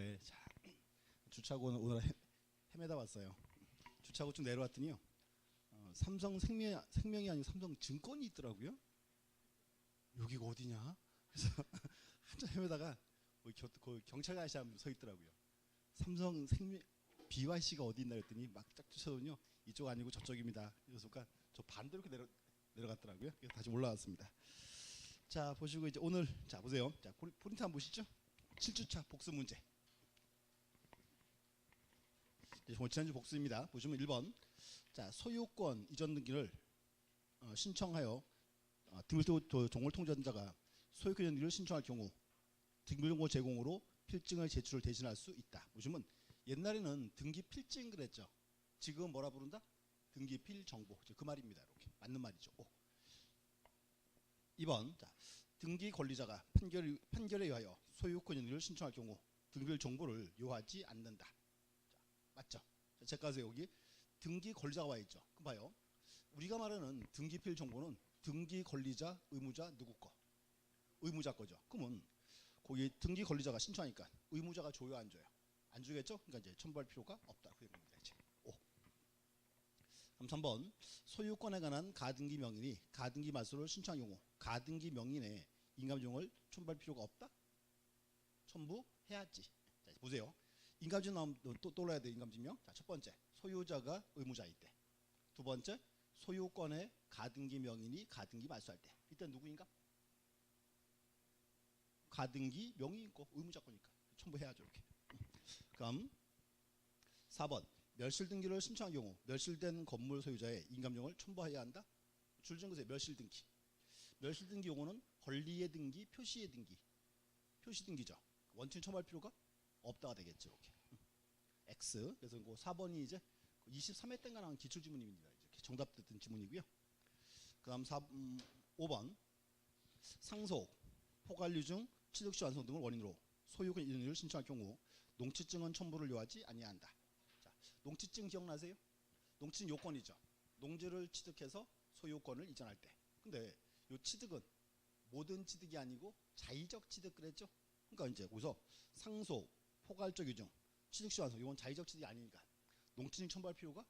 네, 자, 주차고는 오늘 헤매다 왔어요. 주차고 쭉 내려왔더니요. 삼성생명이 아니고 삼성증권이 있더라고요. 여기가 어디냐? 그래서 한참 헤매다가 거기 경찰 아저씨 한 분 서 있더라고요. 삼성생명 BYC가 어디 있나 그랬더니 막 쫙 쫓아오더니요. 이쪽 아니고 저쪽입니다. 그래서 저 반대로 이렇게 내려갔더라고요. 그래서 다시 올라왔습니다. 자, 보시고 이제 오늘 자 보세요. 자, 포인트 한번 보시죠. 7주차 복수 문제. 지난주 복수입니다. 보시면 1번. 자, 소유권 이전 등기를 신청하여 등기부 종골통제자가 소유권 이전 등기를 신청할 경우 등기부정보 제공으로 필증의 제출을 대신할 수 있다. 보시면 옛날에는 등기 필증 그랬죠. 지금 뭐라 부른다? 등기 필정보. 그 말입니다. 이렇게 맞는 말이죠. 2번. 자, 등기 권리자가 판결에 의하여 소유권 이전 등기를 신청할 경우 등기부 정보를 요하지 않는다. 자, 맞죠? 자, 제가서 여기 등기 권리자가 와 있죠. 그럼 봐요. 우리가 말하는 등기필 정보는 등기 권리자, 의무자 누구 거? 의무자 거죠. 그러면 거기 등기 권리자가 신청하니까 의무자가 줘요, 안 줘요? 안 주겠죠? 그러니까 이제 첨부할 필요가 없다. 그런 겁니다. 이제 5. 그럼 3번. 소유권에 관한 가등기 명인이 가등기 말소를 신청한 경우 가등기 명인의 인감증을 첨부할 필요가 없다? 첨부해야지. 자, 보세요. 인감증 나오면 또 올라야 돼. 인감증명. 자, 첫 번째 소유자가 의무자일 때. 두 번째 소유권의 가등기 명인이 가등기 말소할 때. 일단 누구인가? 가등기 명의 있고 의무자 거니까 첨부해야죠. 이렇게. 그럼 4번. 멸실등기를 신청한 경우 멸실된 건물 소유자의 인감증을 첨부해야 한다. 줄증거세 멸실등기. 멸실등기 용어는 권리의 등기, 표시의 등기. 표시등기죠. 원칙 첨부할 필요가 없다가 되겠죠. 이렇게. X. 그래서 4번이 이제 23회 때인가 나온 기출지문입니다. 이렇게 정답 듣던 지문이고요. 그 다음 5번. 상속, 포괄류 중 취득시 완성 등을 원인으로 소유권 이전을 신청할 경우 농취증은 첨부를 요하지 아니한다. 자, 농취증 기억나세요? 농취증 요건이죠. 농지를 취득해서 소유권을 이전할 때. 근데 이 취득은 모든 취득이 아니고 자의적 취득 그랬죠? 그러니까 이제 거기서 상속, 포괄적 유증, 취득시 완성 이건 자의적 취득이 아니니까 농취증 첨부할 필요가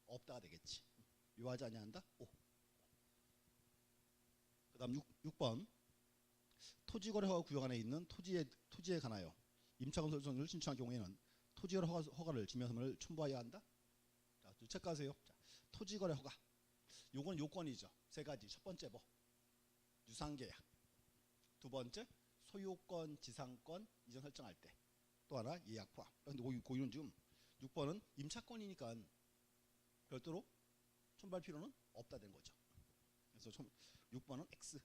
없다가 되겠지. 요하지 아니한다. 5. 그 다음 6번. 토지거래허가 구역 안에 있는 토지에 관하여 임차건설 설정을 신청할 경우에는 토지거래 허가를 지명서를 첨부해야 한다. 자, 체크하세요. 자, 토지거래 허가. 요건 요건이죠. 세 가지. 첫 번째 뭐? 유상계약. 두 번째 소유권, 지상권 이전 설정할 때. 또 하나 예약 포함. 근데 고기는 지금 6번은 임차권이니까 별도로 첨부할 필요는 없다 된 거죠. 그래서 6번은 X.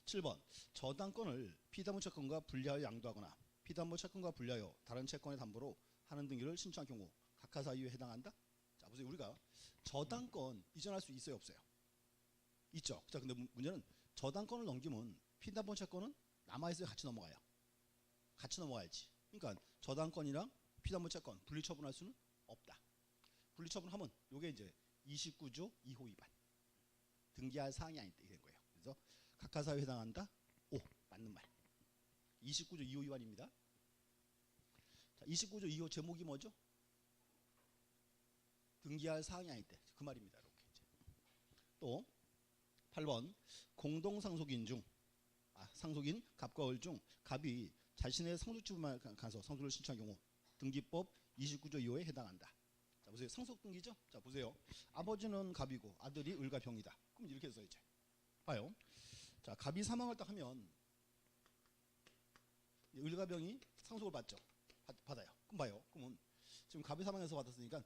7번. 저당권을 피담보 채권과 분리하여 양도하거나 피담보 채권과 분리하여 다른 채권의 담보로 하는 등기를 신청한 경우 각하 사유에 해당한다. 자, 보세요. 우리가 저당권 이전할 수 있어요, 없어요? 있죠. 자, 근데 문제는 저당권을 넘기면 피담보 채권은 남아있어요, 같이 넘어가요? 같이 넘어가야지. 그러니까 저당권이랑 피담보 채권 분리처분할 수는 없다. 분리처분하면 이게 이제 29조 2호 위반. 등기할 사항이 아닐 때 된 거예요. 그래서 각하 사유에 해당한다. 5. 맞는 말. 29조 2호 위반입니다. 자, 29조 2호 제목이 뭐죠? 등기할 사항이 아닐 때. 그 말입니다. 이렇게 이제. 또 8번. 공동상속인 중 상속인 갑과 을 중 갑이 자신의 상속집에 가서 상속을 신청한 경우 등기법 29조 2호에 해당한다. 자, 보세요. 상속 등기죠? 자, 보세요. 아버지는 갑이고 아들이 을과 병이다. 그럼 이렇게 해서 이제 봐요. 자, 갑이 사망을 딱 하면 을과 병이 상속을 받죠. 받아요. 그럼 봐요. 그러면 지금 갑이 사망해서 받았으니까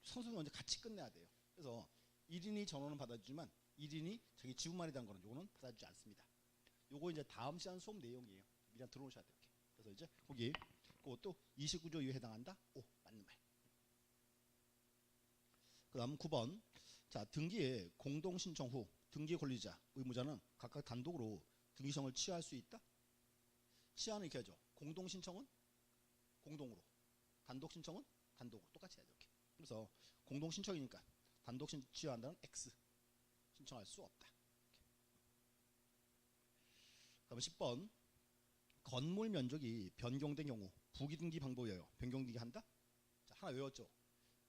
상속을 먼저 같이 끝내야 돼요. 그래서 1인이 전원은 받아주지만 1인이 자기 지분만에 대한 거는 요거는 받아주지 않습니다. 요거 이제 다음 시간 수업 내용이에요. 미리 들어오셔야 돼요. 이렇게. 그래서 이제 거기 그것도 29조 2호에 해당한다. 5. 맞는 말. 그 다음 9번. 자, 등기에 공동신청 후 등기 권리자, 의무자는 각각 단독으로 등기성을 취하할 수 있다? 취하는 이렇게 하죠. 공동신청은 공동으로, 단독신청은 단독으로 똑같이 해야 돼. 이렇게. 그래서 공동신청이니까 단독 취하한다는 X. 신청할 수 없다. 이렇게. 그다음 10번. 건물 면적이 변경된 경우 부기등기 방법이에요. 변경등기 한다? 자, 하나 외웠죠?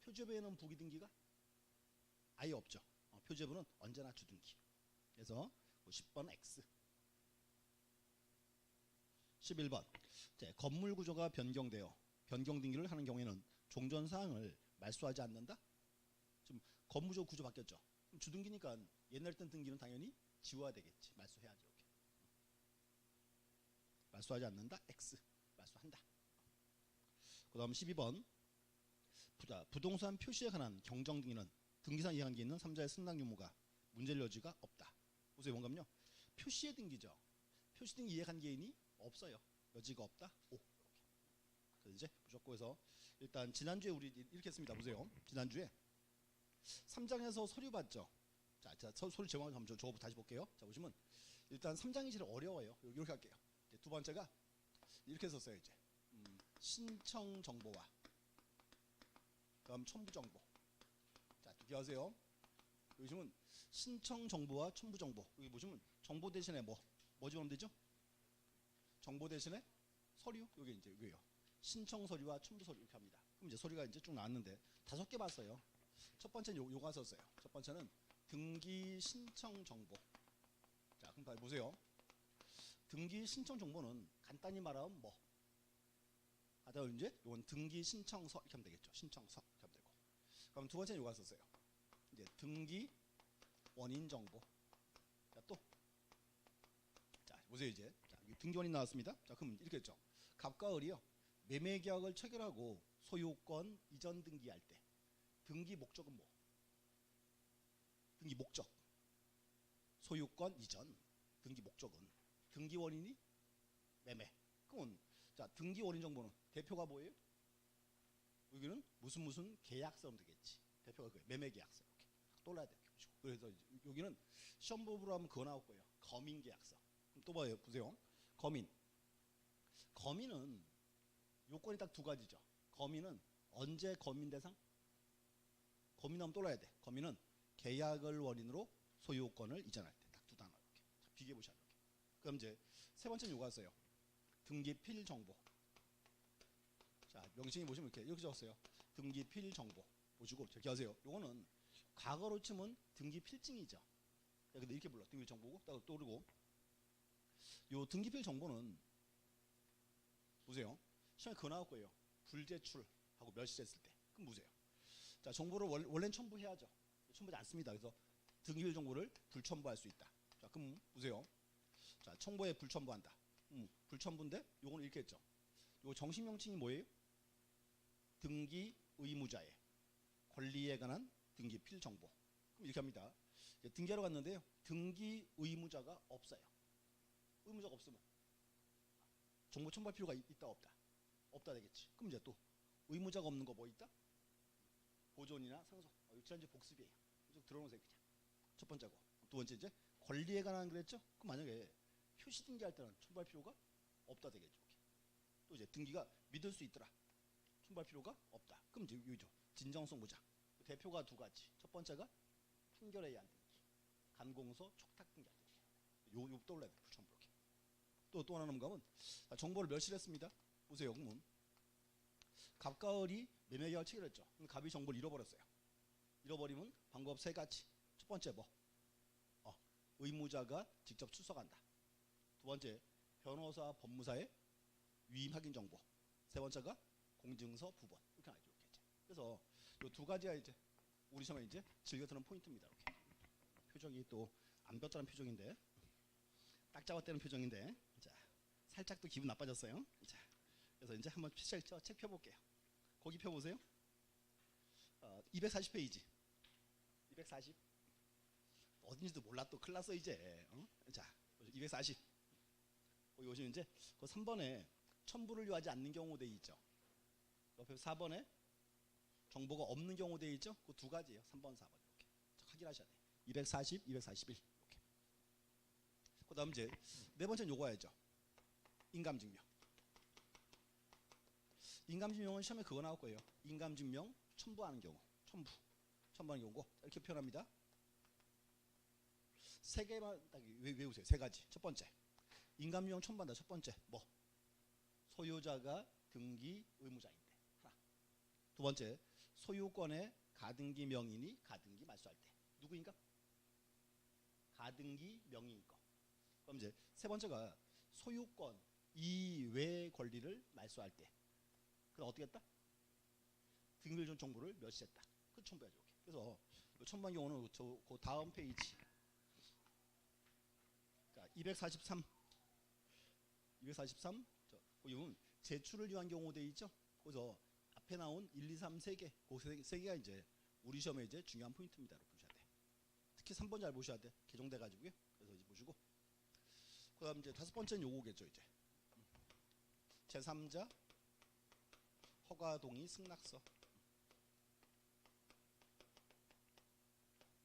표제부에는 부기등기가 아예 없죠. 표제부는 언제나 주등기. 그래서 10번 X. 11번. 자, 건물 구조가 변경되어 변경등기를 하는 경우에는 종전사항을 말소하지 않는다? 지금 건물적 구조 바뀌었죠. 그럼 주등기니까 옛날 땐 등기는 당연히 지워야 되겠지. 말소해야지. 이렇게. 말소하지 않는다. X. 말소한다. 그 다음 12번. 부동산 표시에 관한 경정등기는 등기상 이해관계 있는 3자의 승낙 유무가 문제될 여지가 없다. 보세요. 뭔가요? 표시의 등기죠. 표시 등기 이해관계인이 없어요. 여지가 없다. 오. 이렇게. 이제 부적고에서 일단 지난주에 우리 이렇게 했습니다. 보세요. 지난주에 3장에서 서류 봤죠. 자, 서류 제목을 한번 저부터 다시 볼게요. 자, 보시면 일단 3장이 제일 어려워요. 이렇게 할게요. 두 번째가 이렇게 썼어요. 이제 신청 정보와 그다음 첨부 정보. 자, 두 개 하세요. 여기 보시면 신청 정보와 첨부 정보. 여기 보시면 정보 대신에 뭐 집어넣으면 되죠? 정보 대신에 서류. 여기 이제 이거예요. 신청 서류와 첨부 서류 이렇게 합니다. 그럼 이제 서류가 이제 쭉 나왔는데 5개 봤어요. 첫 번째는 요거 썼어요. 첫 번째는 등기 신청 정보. 자, 그럼 보세요. 등기 신청 정보는 간단히 말하면 뭐? 하다 이제 이건 등기 신청서 이렇게 하면 되겠죠. 신청서 이렇게 하면 되고. 그럼 두 번째는 요거 썼어요. 이제 등기 원인 정보. 자, 또. 자, 보세요 이제. 자, 등기 원인 나왔습니다. 자, 그럼 이렇게 했죠. 갑과 을이요. 매매 계약을 체결하고 소유권 이전 등기할 때 등기 목적은 뭐? 등기 목적. 소유권 이전. 등기 목적은 등기 원인이 매매. 그러면 자, 등기 원인 정보는 대표가 뭐예요? 여기는 무슨 계약서면 되겠지. 대표가 그 매매 계약서 이렇게 떠올라야 돼요. 그래서 여기는 시험법으로 하면 그거 나올 거예요. 거민 계약서. 그럼 또 봐요. 보세요. 거민은 요건이 딱 두 가지죠. 거민은 언제 거민 대상? 거민하면 떠올라야 돼. 거민은 계약을 원인으로 소유권을 이전할 때 딱 두 단어 이렇게. 자, 비교해 보시죠. 이렇게. 그럼 이제 세 번째는 요거 왔어요. 등기필 정보. 자, 명칭이 보시면 이렇게 적었어요. 등기필 정보. 보시고 저기 하세요. 요거는 과거로 치면 등기필증이죠. 근데 이렇게 불러. 등기필 정보고 딱 떠오르고. 요 등기필 정보는 보세요. 시험에 그거 나올 거예요. 불제출하고 멸실했을 때. 그럼 보세요. 자, 정보를 원래는 첨부해야죠. 첨부하지 않습니다. 그래서 등기필 정보를 불첨부할 수 있다. 자, 그럼 보세요. 자, 청구에 불첨부한다. 불첨부인데 요거는 이렇게 했죠. 요 정식 명칭이 뭐예요? 등기 의무자의 권리에 관한 등기필 정보. 그럼 이렇게 합니다. 등기하러 갔는데요. 등기 의무자가 없어요. 의무자가 없으면 정보 첨부할 필요가 있다 없다? 없다 되겠지. 그럼 이제 또 의무자가 없는 거 뭐 있다? 보존이나 상속. 지난주 복습이에요. 좀 들어놓으세요. 그냥. 첫 번째고. 두 번째 이제 권리에 관한 그랬죠? 그럼 만약에 표시 등기할 때는 첨부할 필요가 없다 되겠죠. 또 이제 등기가 믿을 수 있더라. 첨부할 필요가 없다. 그럼 이제 이거죠. 진정성 무장. 대표가 두 가지. 첫 번째가 판결에 의한 등기. 간공서 촉탁 등기할 때. 요 떠올라야 돼. 불첨부 이렇게. 또 하나는 뭔가면 정보를 멸실했습니다. 보세요. 그러면 갑과 을이 매매 계약을 체결했죠. 그럼 갑이 정보를 잃어버렸어요. 잃어버리면 방법 세 가지. 첫 번째 뭐? 의무자가 직접 출석한다. 두 번째 변호사 법무사의 위임 확인 정보. 세 번째가 공증서 부본. 이렇게 나죠. 그래서 이 두 가지가 이제 우리 시험에 이제 즐겨 듣는 포인트입니다. 이렇게. 표정이 또 안 뼈자른 표정인데 딱 잡았다는 표정인데 자, 살짝 또 기분 나빠졌어요. 자, 그래서 이제 한번 책 펴볼게요. 거기 펴보세요. 240페이지. 240. 어딘지도 몰라 또 큰일 났어 이제. 자, 240. 거기 오시면 이제 그 3번에 첨부를 요하지 않는 경우 돼 있죠. 옆에 4번에 정보가 없는 경우 돼 있죠. 그 두 가지예요. 3번, 4번 이렇게 확인하셔야 돼요. 240, 241 이렇게. 그다음 이제 네 번째는 요거 해야죠. 인감증명. 인감증명은 시험에 그거 나올 거예요. 인감증명 첨부하는 경우. 첨부하는 경우고 이렇게 표현합니다. 세 개만 딱 외우세요. 세 가지. 첫 번째 인감증명 첨부한다. 첫 번째 뭐? 소유자가 등기 의무자인데. 하나. 두 번째, 소유권의 가등기 명인이 가등기 말소할 때. 누구인가? 가등기 명의인 거. 그럼 이제 세 번째가 소유권 이외의 권리를 말소할 때. 그럼 어떻게 했다? 등기를 준 정보를 멸시했다. 그 첨부해야죠. 그래서 첨부한 경우는 그 다음 페이지. 자, 243. 243. 이건 제출을 위한 경우 돼 있죠. 그래서 앞에 나온 1, 2, 3, 3개. 그 세 개가 이제 우리 시험에 이제 중요한 포인트입니다. 보셔야 돼. 특히 3번 잘 보셔야 돼. 개정돼 가지고요. 그래서 이제 보시고. 그다음 이제 다섯 번째는 요거겠죠, 이제. 제3자 허가 동의 승낙서.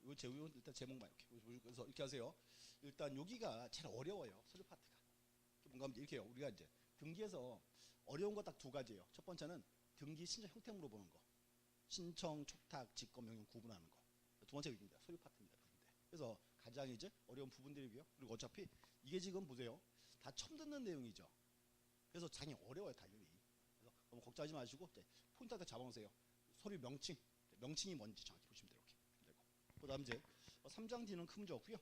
이거 일단 제목만 이렇게. 그래서 이렇게 하세요. 일단 여기가 제일 어려워요. 서류 파트가. 뭔가 이렇게 해요. 우리가 이제 등기에서 어려운 거 딱 두 가지예요. 첫 번째는 등기 신청 형태 물어보는 거. 신청, 촉탁, 직권, 명령 구분하는 거. 두 번째가 이겁니다. 서류 파트입니다. 그래서 가장 이제 어려운 부분들이고요. 그리고 어차피 이게 지금 보세요. 다 처음 듣는 내용이죠. 그래서 당연히 어려워요, 당연히. 그래서 너무 걱정하지 마시고 이제 포인트 하나 잡아보세요. 서류 명칭, 명칭이 뭔지 정확히 보시면 돼요. 이렇게. 그다음 이제 3장 뒤는 큰 문제 없고요.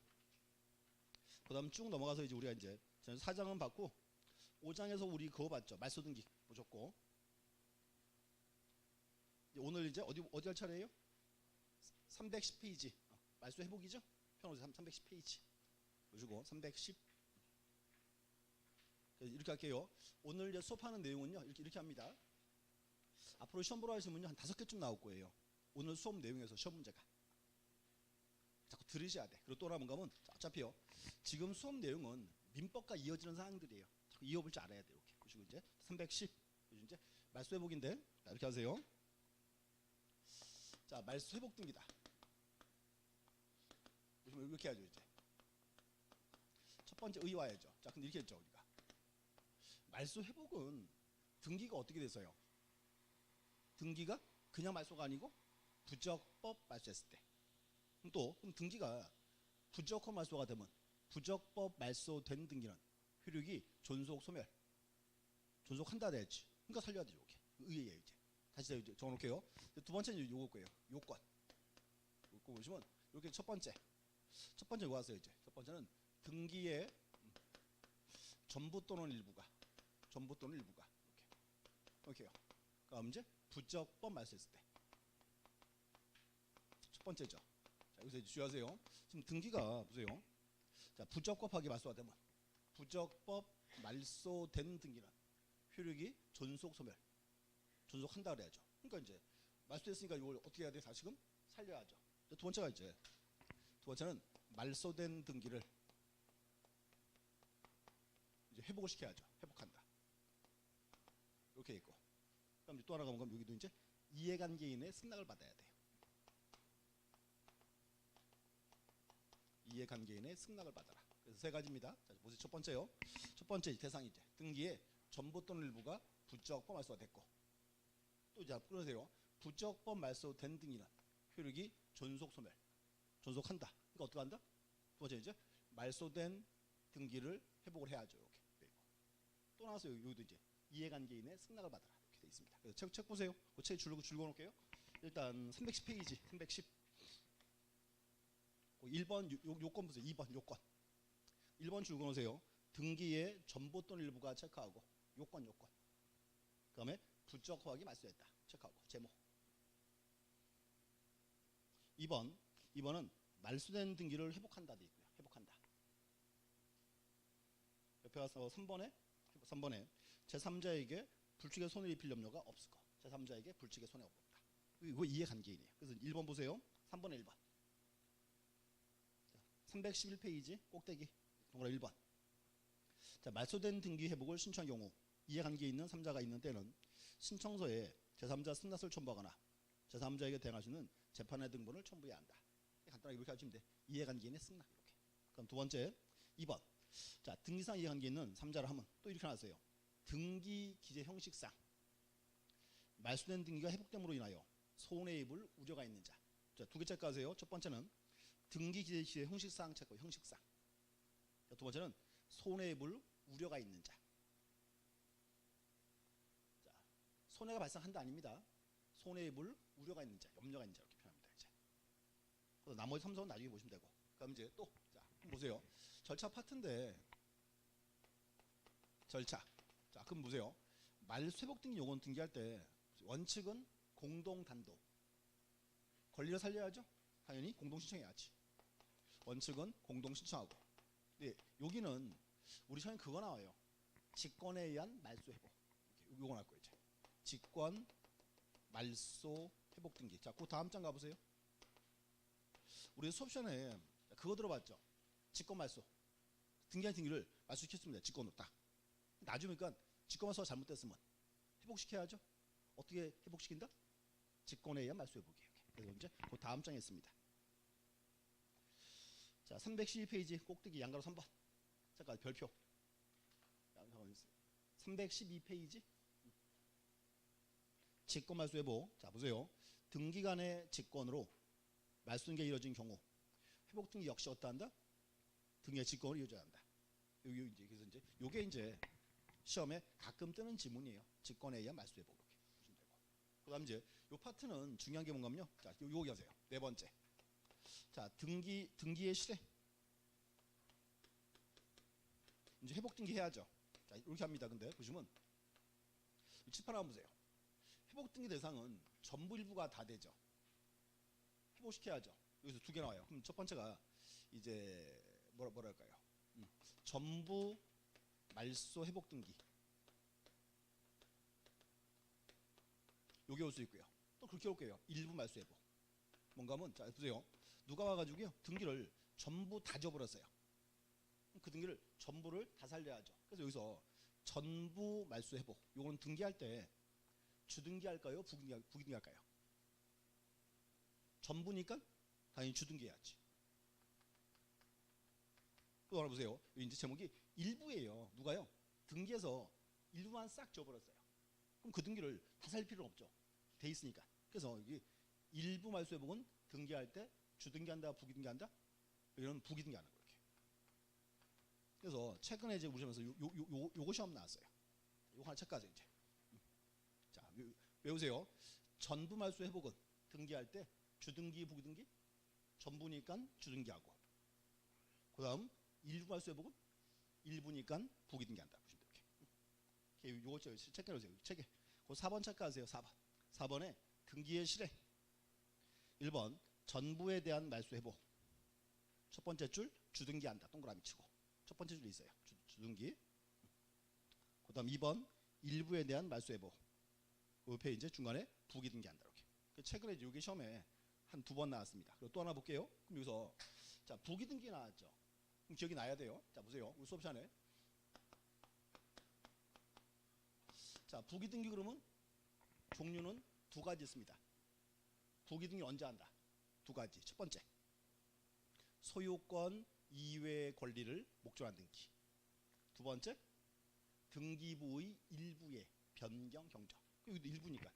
그다음 쭉 넘어가서 이제 우리가 이제 4장은 봤고 5장에서 우리 그거 봤죠. 말소 등기 보셨고 오늘 이제 어디 할 차례예요? 310페이지 말소 회복이죠. 편호세 310페이지 보시고 310 이렇게 할게요. 오늘 이제 수업하는 내용은요 이렇게 합니다. 앞으로 시험 보러 하시면요 한 5개쯤 나올 거예요. 오늘 수업 내용에서 시험 문제가 자꾸 들으셔야 돼. 그리고 또 하나 뭔가 하면 어차피요 지금 수업 내용은 민법과 이어지는 사항들이에요. 자꾸 이어볼 줄 알아야 돼요. 이렇게 보시고 이제 310 이제 말소 회복인데 자, 이렇게 하세요. 자, 말소 회복 등기다. 보시면 이렇게 해야죠. 이제 첫 번째 의와야죠. 자, 근데 이렇게 했죠 우리가. 말소 회복은 등기가 어떻게 돼서요? 등기가 그냥 말소가 아니고 부적법 말소했을 때. 그럼 등기가 부적법 말소가 되면 부적법 말소된 등기는 효력이 존속 소멸. 존속한다 돼야지. 그러니까 살려야 되죠. 이렇게. 의예요 이제. 다시 이제 적어놓을게요. 두 번째는 요거 거예요. 요건. 요거 보시면 이렇게 첫 번째 이거 하세요 이제. 첫 번째는 등기의 전부 또는 일부가 이렇게요. 그럼 이제 부적법 말소했을 때. 첫 번째죠. 자, 여기서 이제 주의하세요. 지금 등기가 보세요. 자, 부적법하게 말소가 되면 부적법 말소된 등기는 효력이 존속 소멸. 존속한다 그래야죠. 그러니까 이제 말소됐으니까 이걸 어떻게 해야 돼? 다시금 살려야죠. 두 번째가 이제 두 번째는 말소된 등기를 이제 회복을 시켜야죠. 회복한다. 이렇게 있고. 그럼 또 하나가 뭔가 여기도 이제 이해관계인의 승낙을 받아야 돼요. 이해관계인의 승낙을 받아라. 그래서 세 가지입니다. 자, 보세요. 첫 번째요. 첫 번째 대상이 이제 등기의 전부 또는 일부가 부적법 말소가 됐고 또 이제 그러세요. 부적법 말소된 등기는 효력이 존속 소멸. 존속한다. 그러니까 어떻게 한다? 두 번째 이제 말소된 등기를 회복을 해야죠. 이렇게 돼 있고. 또 나와서 여기도 이제 이해관계인의 승낙을 받아라. 이렇게 돼 있습니다. 그래서 책 보세요. 그 책 줄거 놓을게요. 일단 310페이지 310 1번 요건 보세요. 2번 요건 1번 줄거 놓으세요. 등기의 전부 또는 일부가 체크하고 요건 그 다음에 부적법하게 말소했다. 체크하고 제목 2번은 말소된 등기를 회복한다 돼 있고요. 회복한다. 옆에 와서 3번에 제3자에게 불칙의 손해 입힐 염려가 없을 거. 제3자에게 불칙의 손해가 없다. 이거 이해관계인이에요. 그래서 1번 보세요. 3번에 1번. 311페이지 꼭대기 동그라 1번. 자, 말소된 등기 회복을 신청한 경우 이해관계 있는 3자가 있는 때는 신청서에 제3자 승낙을 첨부하거나 제3자에게 대행할 수 있는 재판의 등본을 첨부해야 한다. 간단하게 이렇게 하시면 돼. 이해관계인의 승낙 이렇게. 그럼 두 번째 2번. 자, 등기상 이해관계 있는 3자를 하면 또 이렇게 나왔어요. 등기 기재 형식상 말소된 등기가 회복됨으로 인하여 손해 입을 우려가 있는 자. 자, 두 개 체크하세요. 첫 번째는 등기 기재 형식상 체크 형식상. 자, 두 번째는 손해 입을 우려가 있는 자. 손해가 발생한다 아닙니다. 손해에 볼 우려가 있는 자, 염려가 있는 자 이렇게 표현합니다. 이제. 그래서 나머지 3, 4는 나중에 보시면 되고. 그럼 이제 또 자, 한번 보세요. 절차 파트인데 절차. 자, 그럼 보세요. 말소회복 등기 요건 등기할 때 원칙은 공동 단독. 권리를 살려야죠. 당연히 공동 신청해야지. 원칙은 공동 신청하고. 네, 여기는 우리 시험에 그거 나와요. 직권에 의한 말소 회복. 요거 나올 거예요. 이제. 직권 말소 회복 등기. 자, 그 다음 장 가보세요. 우리 수업 시간에 그거 들어봤죠. 직권 말소. 등기한 등기를 말소시켰습니다. 직권으로 딱. 나중에 보니까 직권 말소가 잘못됐으면 회복시켜야죠. 어떻게 회복시킨다? 직권에 의한 말소 회복이에요. 그래서 이제 그 다음 장에 있습니다. 자, 312페이지 꼭대기 양가로 3번. 잠깐 별표. 312페이지. 직권 말소 회복. 자, 보세요. 등기간의 직권으로 말소 등기가 이루어진 경우 회복 등기 역시 어떠한다? 등기의 직권으로 이루어져야 한다. 여기 이제 그래서 이제 요게 이제 시험에 가끔 뜨는 지문이에요. 직권에 의한 말소 회복 이렇게 보시면 되고. 그다음 이제 요 파트는 중요한 게 뭔가요? 자, 요거 하세요. 네 번째. 자, 등기의 실행. 이제 회복 등기 해야죠. 자, 이렇게 합니다. 근데 보시면 칠판 한번 보세요. 회복 등기 대상은 전부 일부가 다 되죠. 회복시켜야죠. 여기서 두 개 나와요. 그럼 첫 번째가 이제 뭐랄까요? 전부 말소 회복 등기. 요게 올 수 있고요. 또 그렇게 올게요. 일부 말소 회복. 뭔가 하면 자 보세요. 누가 와가지고요 등기를 전부 다 지워버렸어요. 그 등기를 전부를 다 살려야죠. 그래서 여기서 전부 말소 회복. 요건 등기할 때 주등기 할까요? 부등기 할까요? 전부니까 당연히 주등기 해야지. 또 하나 보세요. 여기 이제 제목이 일부예요. 누가요? 등기에서 일부만 싹 지워버렸어요. 그럼 그 등기를 다 살 필요는 없죠. 돼 있으니까. 그래서 여기 일부 말소 회복은 등기할 때 주등기한다, 부등기한다. 이런 부등기하는 거예요. 이렇게. 그래서 최근에 이제 우리 시험에서 요거 시험 나왔어요. 요거 하나 체크하세요 이제. 자, 외우세요. 전부 말소 회복은 등기할 때 주등기, 부등기 전부니까 주등기하고. 그다음 일부 말소 회복은 일부니까 부등기한다. 이렇게. 요거 체크해주세요. 체크. 그 4번 체크하세요. 4번. 4번에 등기의 실행. 1번 전부에 대한 말소 회복. 첫 번째 줄 주등기한다. 동그라미 치고. 첫 번째 줄이 있어요. 주등기. 그다음 2번 일부에 대한 말소 회복. 옆에 이제 중간에 부등기한다. 이렇게. 최근에 이게 시험에 한 2번 나왔습니다. 그리고 또 하나 볼게요. 그럼 여기서 자 부등기 나왔죠. 그럼 기억이 나야 돼요. 자 보세요. 우리 수업 시간에 자 부등기 그러면 종류는 두 가지 있습니다. 부등기 언제 한다? 두 가지. 첫 번째 소유권 이외의 권리를 목적으로 한 등기. 두 번째 등기부의 일부의 변경 경정. 여기도 일부니까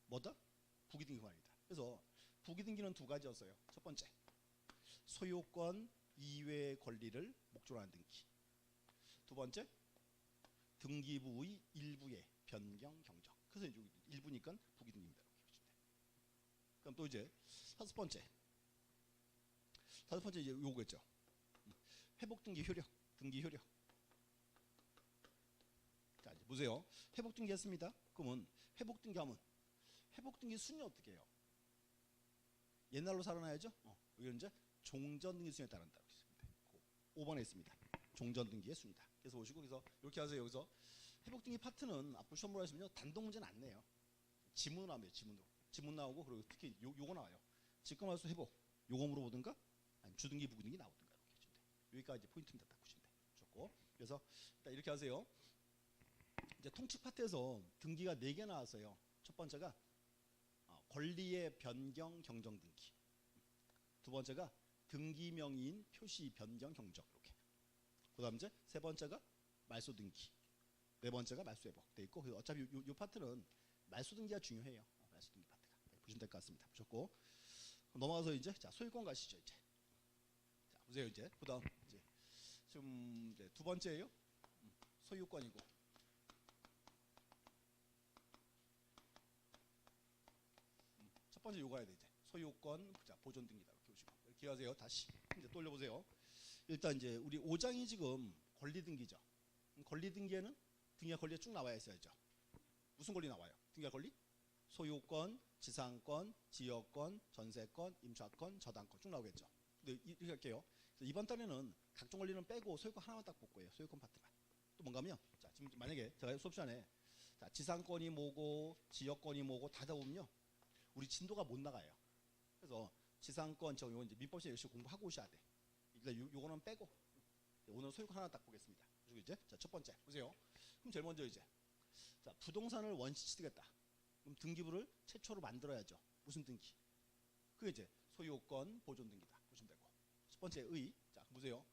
뭐다? 부등기 말입니다. 그래서 부등기는 두 가지였어요. 첫 번째 소유권 이외의 권리를 목적으로 한 등기. 두 번째 등기부의 일부의 변경 경정. 그래서 이제 일부니까 부등기입니다. 그럼 또 이제 다섯 번째 이제 요거겠죠. 회복 등기 효력, 등기 효력. 자 이제 보세요. 회복 등기 했습니다. 그러면 회복 등기 하면 회복 등기 순위 어떻게 해요? 옛날로 살아나야죠. 이건 이제 종전 등기 순위에 따른다. 5번에 있습니다. 종전 등기의 순위다. 그래서 보시고 그래서 이렇게 하세요. 여기서 회복 등기 파트는 앞으로 시험으로 하시면요 단독 문제는 안 내요. 지문으로 나옵니다. 지문 나오고 그리고 특히 요거 나와요. 직권 말소 회복. 요거 물어보든가 아니면 주등기 부등기 나오든가 이렇게 하시면 돼요. 여기까지 포인트입니다. 딱 보시면 돼요. 좋고 그래서 일단 이렇게 하세요. 이제 통칙 파트에서 등기가 4개 나왔어요. 첫 번째가 권리의 변경 경정 등기. 두 번째가 등기 명의인 표시 변경 경정 이렇게. 그다음 이제 세 번째가 말소 등기. 네 번째가 말소 회복 돼 있고 어차피 요 파트는 말소 등기가 중요해요. 말소 등기 파트가 보시면 될 것 같습니다. 보셨고 넘어가서 이제 자 소유권 가시죠 이제. 자 보세요 이제 그다음 이제 지금 이제 두 번째예요. 소유권이고 첫 번째 요거 해야 돼 이제. 소유권, 자, 보존 등기다. 이렇게 보시고. 이렇게 하세요. 다시 이제 또 올려보세요. 일단 이제 우리 5장이 지금 권리 등기죠. 권리 등기에는 등기할 권리가 쭉 나와야 있어야죠. 무슨 권리 나와요? 등기할 권리? 소유권, 지상권, 지역권, 전세권, 임차권, 저당권 쭉 나오겠죠. 근데 이렇게 할게요. 이번 달에는 각종 권리는 빼고 소유권 하나만 딱 볼 거예요. 소유권 파트만. 또 뭔가면 자, 지금 만약에 제가 수업 시간에 자, 지상권이 뭐고 지역권이 뭐고 다 보면요. 우리 진도가 못 나가요. 그래서 지상권 저 이거 이제 민법시험 열심히 공부하고 오셔야 돼. 일단 요거는 빼고 오늘 소유권 하나 딱 보겠습니다. 그리고 이제 자, 첫 번째 보세요. 그럼 제일 먼저 이제 자, 부동산을 원시 취득했다. 그럼 등기부를 최초로 만들어야죠. 무슨 등기? 그게 이제 소유권 보존 등기다. 보시면 되고. 첫 번째 의. 자, 보세요.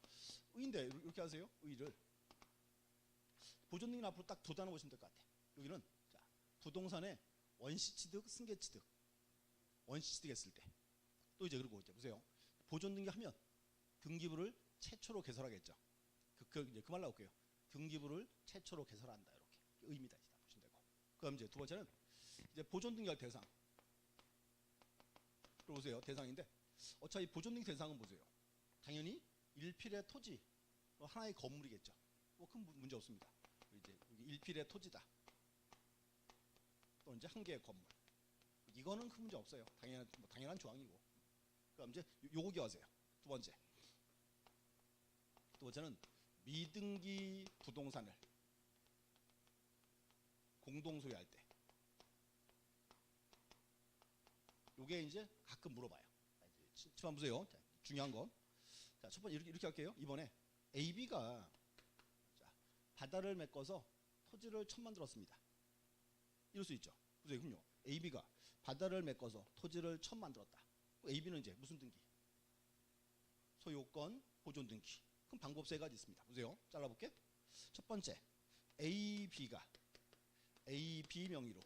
의인데 이렇게 하세요. 의를 보존 등기는 앞으로 딱 두 단어 보시면 될 것 같아. 여기는 자, 부동산의 원시 취득, 승계 취득. 원시 취득했을 때. 또 이제 그리고 이제 보세요. 보존 등기 하면 등기부를 최초로 개설하겠죠. 이제 그 말 나올게요. 등기부를 최초로 개설한다. 이렇게 의미다. 이제 보시면 되고. 그다음 이제 두 번째는 이제 보존 등기할 대상. 그리고 보세요. 대상인데 어차피 보존 등기 대상은 보세요. 당연히 일필의 토지, 하나의 건물이겠죠. 뭐 큰 문제 없습니다. 이제 일필의 토지다. 또 이제 한 개의 건물. 이거는 큰 문제 없어요. 당연한 조항이고. 그럼 이제 요거 기억하세요. 두 번째. 두 번째는 미등기 부동산을 공동 소유할 때. 요게 이제 가끔 물어봐요. 치만 보세요. 자, 중요한 거. 자, 첫 번째 이렇게 할게요. 이번에 AB가 자, 바다를 메꿔서 토지를 처음 만들었습니다. 이럴 수 있죠. 보세요. 그럼요. AB가 바다를 메꿔서 토지를 처음 만들었다. AB는 이제 무슨 등기? 소유권 보존 등기. 그럼 방법 세 가지 있습니다. 보세요. 잘라볼게. 첫 번째, AB가 AB 명의로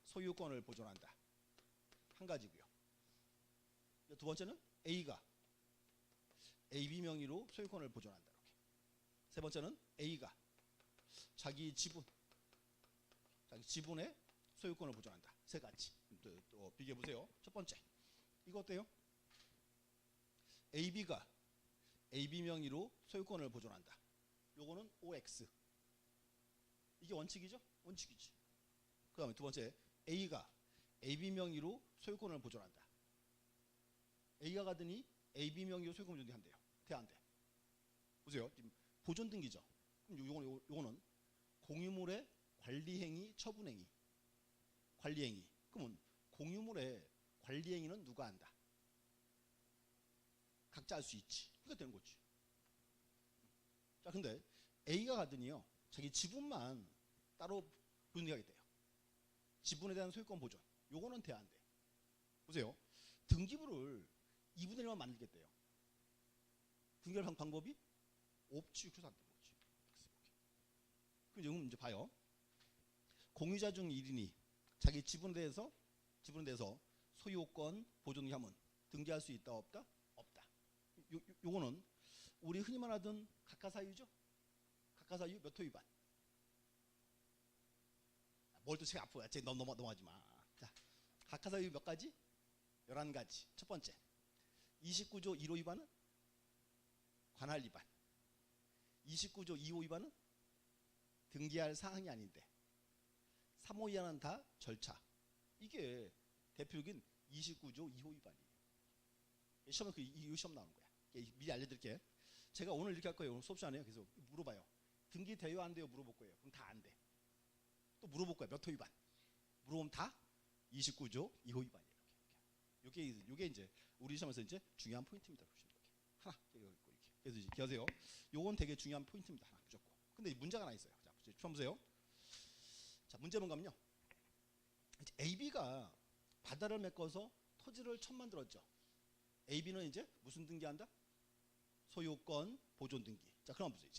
소유권을 보존한다. 한 가지고요. 두 번째는 A가 AB 명의로 소유권을 보존한다. 이렇게. 세 번째는 A가 자기 지분의 소유권을 보존한다. 세 가지. 또 비교해 보세요. 첫 번째, 이거 어때요? AB가 AB 명의로 소유권을 보존한다. 요거는 OX. 이게 원칙이죠? 원칙이지. 그 다음에 두 번째, A가 AB 명의로 소유권을 보존한다. A가 가더니 AB 명의로 소유권 보존 한대요. 돼, 안 돼? 보세요. 지금 보존 등기죠. 그럼 요거는 공유물의 관리행위, 처분행위. 관리행위. 그러면 공유물의 관리행위는 누가 한다? 각자 할 수 있지. 그러니까 되는 거지. 자, 근데 A가 가더니요. 자기 지분만 따로 보존하겠대요. 지분에 대한 소유권 보존. 요거는 돼, 안 돼? 보세요. 등기부를 2분의 1만 만들겠대요. 등기할 방법이 없지. 그래서 안 되는 거지. 그럼 이제 봐요. 공유자 중 1인이 자기 지분에 대해서 소유권 보존을 하면 등기할 수 있다, 없다? 없다. 요거는 우리 흔히 말하던 각하사유죠. 각하사유 몇 호 위반? 뭘 또 책 앞으로 넘어가지 마. 자, 각하사유 몇 가지? 11가지. 첫 번째, 29조 1호 위반은 관할 위반. 29조 2호 위반은 등기할 사항이 아닌데 3호 이하는 다 절차. 이게 대표적인 29조 2호 위반이에요. 시험에 이 시험 나오는 거야. 미리 알려드릴게. 제가 오늘 이렇게 할 거예요. 오늘 수업 시간에 계속 물어봐요. 등기 돼요, 안 돼요? 물어볼 거예요. 그럼 다 안 돼. 또 물어볼 거야. 몇 호 위반? 물어보면 다 29조 2호 위반이에요. 이게 이제 우리 시험에서 이제 중요한 포인트입니다. 보시면 이렇게 하나 이렇게. 그래서 이제 기억하세요. 요건 되게 중요한 포인트입니다. 하나 무조건. 근데 문제가 하나 있어요. 자, 처음 보세요. 자, 문제 뭔가면요. AB가 바다를 메꿔서 토지를 처음 만들었죠. AB는 이제 무슨 등기한다? 소유권 보존 등기. 자, 그럼 보세요.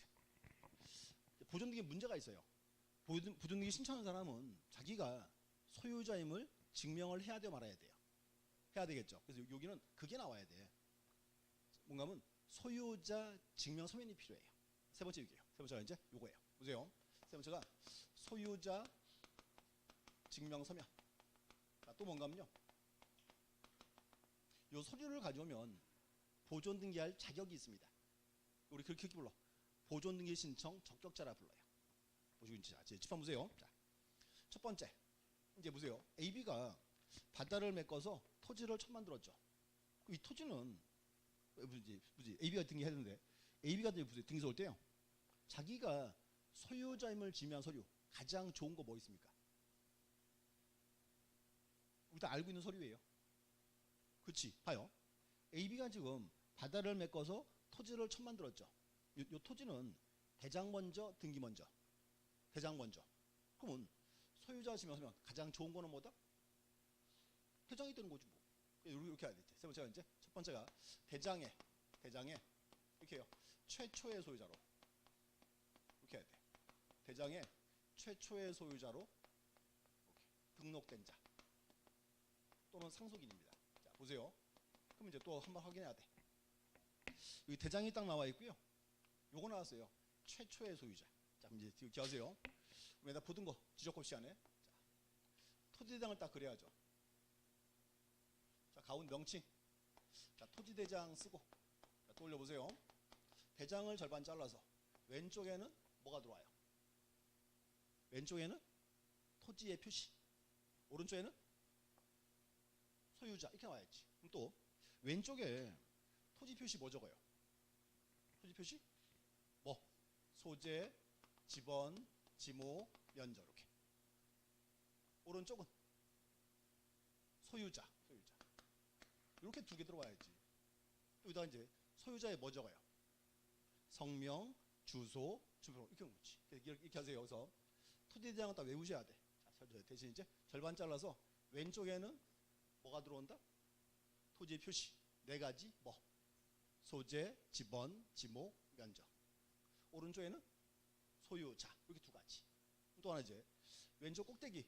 이제 보존 등기 문제가 있어요. 보존 등기 신청하는 사람은 자기가 소유자임을 증명을 해야 돼요, 말아야 돼요? 해야 되겠죠. 그래서 여기는 그게 나와야 돼. 뭔가 하면 소유자 증명 서면이 필요해요. 세 번째 이게요. 세 번째가 이제 요거예요. 보세요. 세 번째가 소유자 증명 서면. 또 또 뭔가면요. 요 서류를 가져오면 보존 등기할 자격이 있습니다. 우리 그렇게 불러. 보존 등기 신청 적격자라 불러요. 보시고 이제 칠판 보세요. 자, 첫 번째. 이제 보세요. AB가 바다를 메꿔서 토지를 처음 만들었죠. 이 토지는 뭐지? AB가 등기해야 되는데 AB가 등기 서올 때요. 자기가 소유자임을 지명한 서류 가장 좋은 거 뭐 있습니까? 우리 다 알고 있는 서류예요. 그렇지? 봐요. AB가 지금 바다를 메꿔서 토지를 처음 만들었죠. 요 토지는 대장 먼저 등기 먼저. 대장 먼저. 그러면 소유자 지명하면 가장 좋은 거는 뭐다? 대장이 되는 거지 뭐. 이렇게 해야 돼. 세 번째가 이제 첫 번째가 대장에 이렇게 해요. 최초의 소유자로 이렇게 해야 돼. 대장의 최초의 소유자로 이렇게 등록된 자 또는 상속인입니다. 자 보세요. 그럼 이제 또 한번 확인해야 돼. 여기 대장이 딱 나와 있고요. 요거 나왔어요. 최초의 소유자. 자 그럼 이제 기하세요. 왜나 보던 거 지적법 시간에 자, 토지대장을 딱 그려야죠. 자 가운 명칭. 자 토지대장 쓰고 자, 또 올려보세요. 대장을 절반 잘라서 왼쪽에는 뭐가 들어와요? 왼쪽에는 토지의 표시, 오른쪽에는 소유자 이렇게 나와야지. 그럼 또 왼쪽에 토지 표시 뭐 적어요? 토지 표시 뭐 소재, 지번, 지목, 면적 이렇게. 오른쪽은 소유자 이렇게 두 개 들어와야지. 여기다 이제 소유자에 뭐 적어요? 성명, 주소, 주소 이렇게 묻지. 이렇게 하세요. 여기서 토지대장은 딱 외우셔야 돼. 자, 대신 이제 절반 잘라서 왼쪽에는 뭐가 들어온다? 토지의 표시 네 가지 뭐 소재, 지번, 지목, 면적. 오른쪽에는 소유자 이렇게 두 가지. 또 하나 이제 왼쪽 꼭대기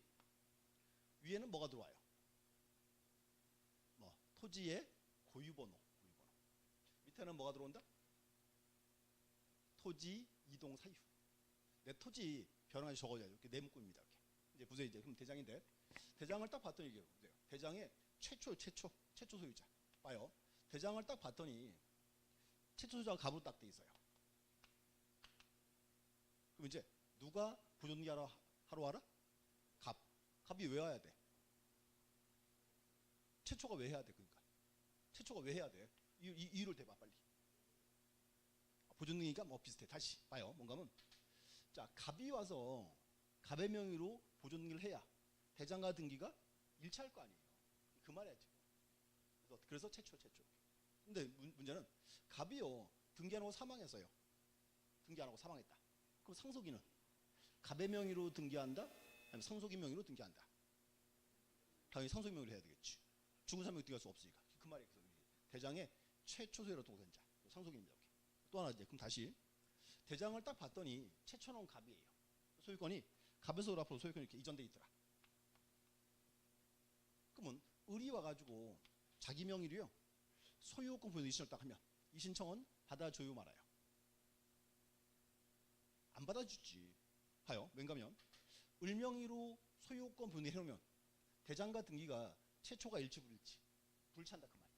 위에는 뭐가 들어와요? 뭐 토지의 고유번호. 밑에는 뭐가 들어온다? 토지 이동 사유. 내 토지 변화에 적어줘야 이렇게 네 문구입니다. 이렇게. 이제 보세요. 이제 그럼 대장인데 대장을 딱 봤더니 이게 보세요. 대장의 최초 소유자. 봐요. 대장을 딱 봤더니 최초 소유자가 갑으로 딱 돼 있어요. 그럼 이제 누가 보존등기 하러 와라? 갑이 왜 와야 돼? 최초가 왜 해야 돼? 그러니까 최초가 왜 해야 돼? 이유를 대봐 빨리. 보존등기가 뭐 비슷해. 다시 봐요. 뭔가면 자 갑이 와서 갑의 명의로 보존등기를 해야 대장과 등기가 일치할 거 아니에요. 그 말이야 지금. 그래서 최초. 근데 문제는 갑이요 등기 안 하고 사망했어요. 등기 안 하고 사망했다. 그럼 상속인은 갑의 명의로 등기한다? 아니면 상속인 명의로 등기한다? 당연히 상속인 명의로 해야 되겠지. 죽은 사람이 등기할 수 없으니까. 그 말이에요. 대장의 최초 소유로 등록된 자. 상속인입니다. 또 하나 이제 그럼 다시 대장을 딱 봤더니 최초는 갑이에요. 소유권이 갑에서 앞으로 소유권이 이렇게 이전돼 있더라. 그러면 을이 와가지고 자기 명의로요 소유권 분의 이신을 딱 하면 이 신청은 받아줘요 말아요? 안 받아주지. 봐요. 왠가면 을 명의로 소유권 분해해 놓으면 대장과 등기가 최초가 일치 불일치한다 그 말이에요.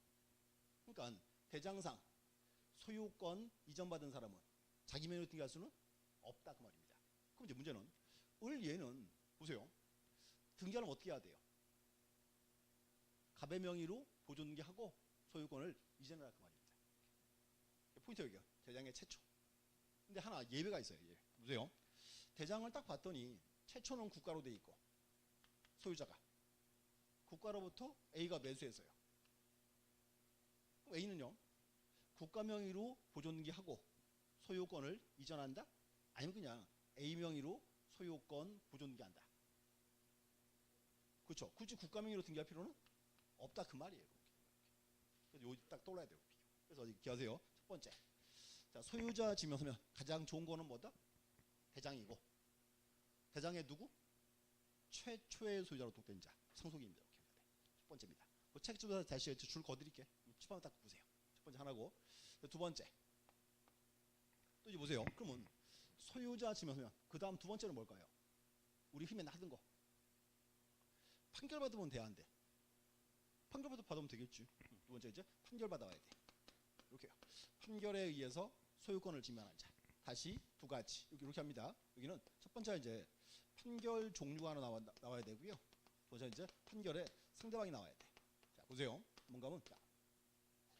그러니까 대장상 소유권 이전받은 사람은 자기 명의로 등기할 수는 없다 그 말입니다. 그럼 이제 문제는 을 얘는 보세요. 등기하려면 어떻게 해야 돼요? 갑의 명의로 보존 등기하고 소유권을 이전하라 그 말입니다. 포인트 여기가 대장의 최초. 근데 하나 예외가 있어요. 예. 보세요. 대장을 딱 봤더니 최초는 국가로 돼 있고 소유자가 국가로부터 A가 매수했어요. 그럼 A는요 국가 명의로 보존 등기하고 소유권을 이전한다? 아니면 그냥 A 명의로 소유권 보존 등기한다? 그렇죠. 굳이 국가 명의로 등기할 필요는 없다 그 말이에요. 그래서 여기 딱 떠올라야 돼요. 그래서 기하세요. 첫 번째, 자 소유자 지명서면 가장 좋은 거는 뭐다? 대장이고 대장의 누구? 최초의 소유자로 등록된 자 상속인입니다. 첫 번째입니다. 그 책조사 다시 줄 거드릴게. 칠판을 딱 보세요. 첫 번째 하나고 두 번째 또 이제 보세요. 그러면 소유자 지명서면 그 다음 두 번째는 뭘까요? 우리 힘에 나던 거 판결받으면 돼야 안 돼? 판결 받으면 되겠지. 두 번째 이제 판결 받아와야 돼. 이렇게요. 판결에 의해서 소유권을 증명한 자. 다시 두 가지 이렇게 합니다. 여기는 첫 번째 이제 판결 종류가 하나 나와야 되고요. 두 번째 이제 판결에 상대방이 나와야 돼. 자 보세요. 뭔가 하면 자,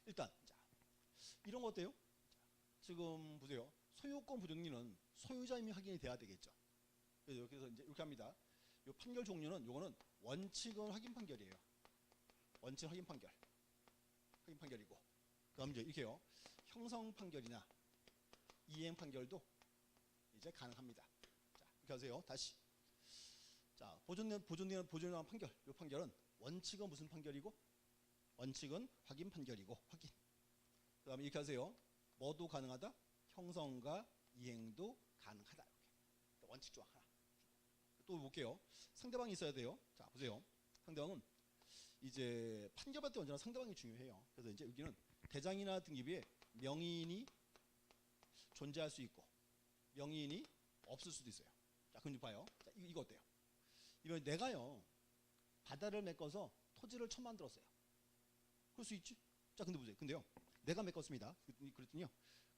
일단 자, 이런 거 어때요? 자, 지금 보세요. 소유권 부정리는 소유자 이미 확인이 돼야 되겠죠. 그래서 여기서 이제 이렇게 합니다. 이 판결 종류는 요거는 원칙은 확인 판결이에요. 원칙 확인 판결. 확인 판결이고. 그다음 이제 이렇게요. 형성 판결이나 이행 판결도 이제 가능합니다. 자, 이렇게 하세요. 다시. 자, 보존된 판결. 이 판결은 원칙은 무슨 판결이고? 원칙은 확인 판결이고 확인. 그다음에 이렇게 하세요. 뭐도 가능하다? 형성과 이행도 가능하다. 이렇게. 원칙 조항 하나. 또 볼게요. 상대방이 있어야 돼요. 자, 보세요. 상대방은 이제 판결받을 때 언제나 상대방이 중요해요. 그래서 이제 여기는 대장이나 등기부에 명의인이 존재할 수 있고 명의인이 없을 수도 있어요. 자, 그럼 봐요. 자, 이거 어때요? 이번 내가요 바다를 메꿔서 토지를 처음 만들었어요. 그럴 수 있지? 자, 근데 보세요. 근데요, 내가 메꿨습니다. 그랬더니요,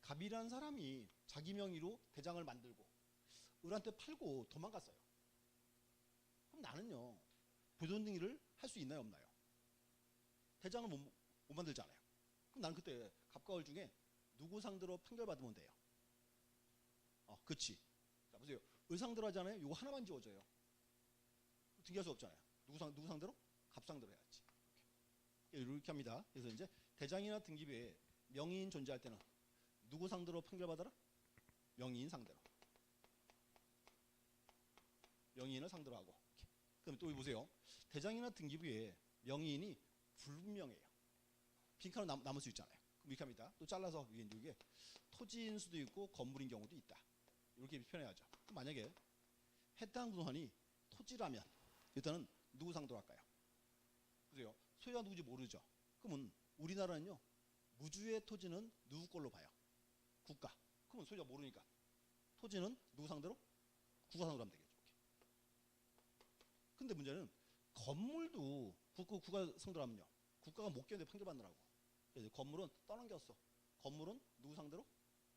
갑이라는 사람이 자기 명의로 대장을 만들고 을한테 팔고 도망갔어요. 그럼 나는요 보존 등기를 할 수 있나요, 없나요? 대장을 못 만들잖아요. 그럼 나는 그때 갑과 을 중에 누구 상대로 판결받으면 돼요? 그치. 자, 보세요. 을 상대로 하잖아요. 이거 하나만 지워져요. 등기할 수 없잖아요. 누구 상대로? 갑 상대로 해야지. 이렇게 합니다. 그래서 이제 대장이나 등기부에 명의인 존재할 때는 누구 상대로 판결받아라? 명의인 상대로. 명의인을 상대로 하고. 그럼 또 보세요. 대장이나 등기부에 명의인이 불분명해요. 빈칸으로 남을 수 있잖아요. 그럼 이렇게 합니다. 또 잘라서 이게 토지인 수도 있고 건물인 경우도 있다. 이렇게 표현해야죠. 만약에 해당 부동산이 토지라면 일단은 누구 상대로 할까요? 보세요. 소유가 누구지 모르죠. 그러면 우리나라는요 무주의 토지는 누구 걸로 봐요? 국가. 그러면 소유가 모르니까 토지는 누구 상대로? 국가 상대로 하면 되겠죠. 근데 문제는 건물도 국가 상대로 하면요 국가가 못 견뎌 판결받느라고. 그래서 건물은 떠넘겼어. 건물은 누구 상대로?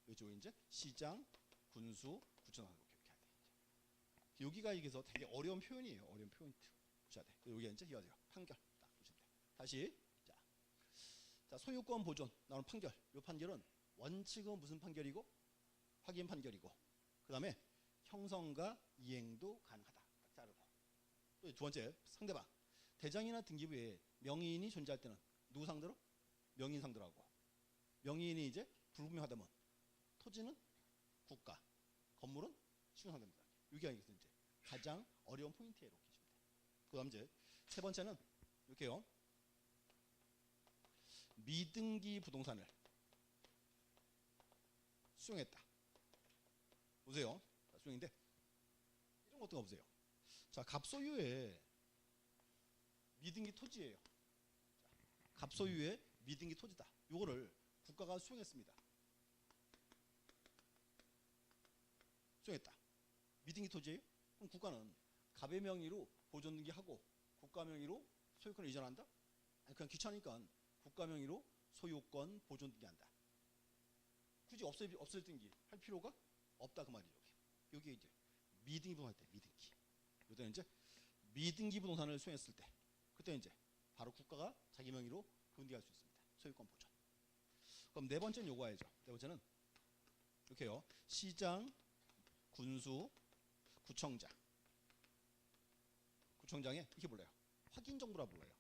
이쪽 이제 시장, 군수, 구청 상대로 이렇게 해야 돼. 여기가 여기서 되게 어려운 표현이에요. 어려운 포인트 보셔야 돼. 여기 이제 이어져요. 판결 딱 보시면 돼. 다시 자 소유권 보존 나오는 판결. 이 판결은 원칙은 무슨 판결이고? 확인 판결이고. 그 다음에 형성과 이행도 가능하다. 딱 자르고. 또 두 번째 상대방. 대장이나 등기부에 명의인이 존재할 때는 누구 상대로? 명의인 상대로 하고. 명의인이 이제 불분명하다면 토지는 국가, 건물은 시공 상대입니다. 이게 이제 가장 어려운 포인트에 이렇게 보시면 돼요. 그 다음 이제 세 번째는 이렇게요. 미등기 부동산을 수용했다. 보세요. 수용인데 이런 것도 보세요. 자, 갑소유의 미등기 토지예요. 갑소유의 미등기 토지다. 이거를 국가가 수용했습니다. 수용했다. 미등기 토지예요? 그럼 국가는 갑의 명의로 보존 등기하고 국가 명의로 소유권을 이전한다? 아니, 그냥 귀찮으니까 국가 명의로 소유권 보존 등기한다. 굳이 없을 등기 할 필요가 없다 그 말이죠. 여기 이제 미등기 부동산 할 때 미등기. 이때는 이제 미등기 부동산을 수용했을 때 그때 이제 바로 국가가 자기 명의로 분기할 수 있습니다. 소유권 보존. 그럼 네 번째는 요거 해야죠. 네 번째는 이렇게요. 시장, 군수, 구청장. 구청장에 이렇게 불러요. 확인 정보라 불러요.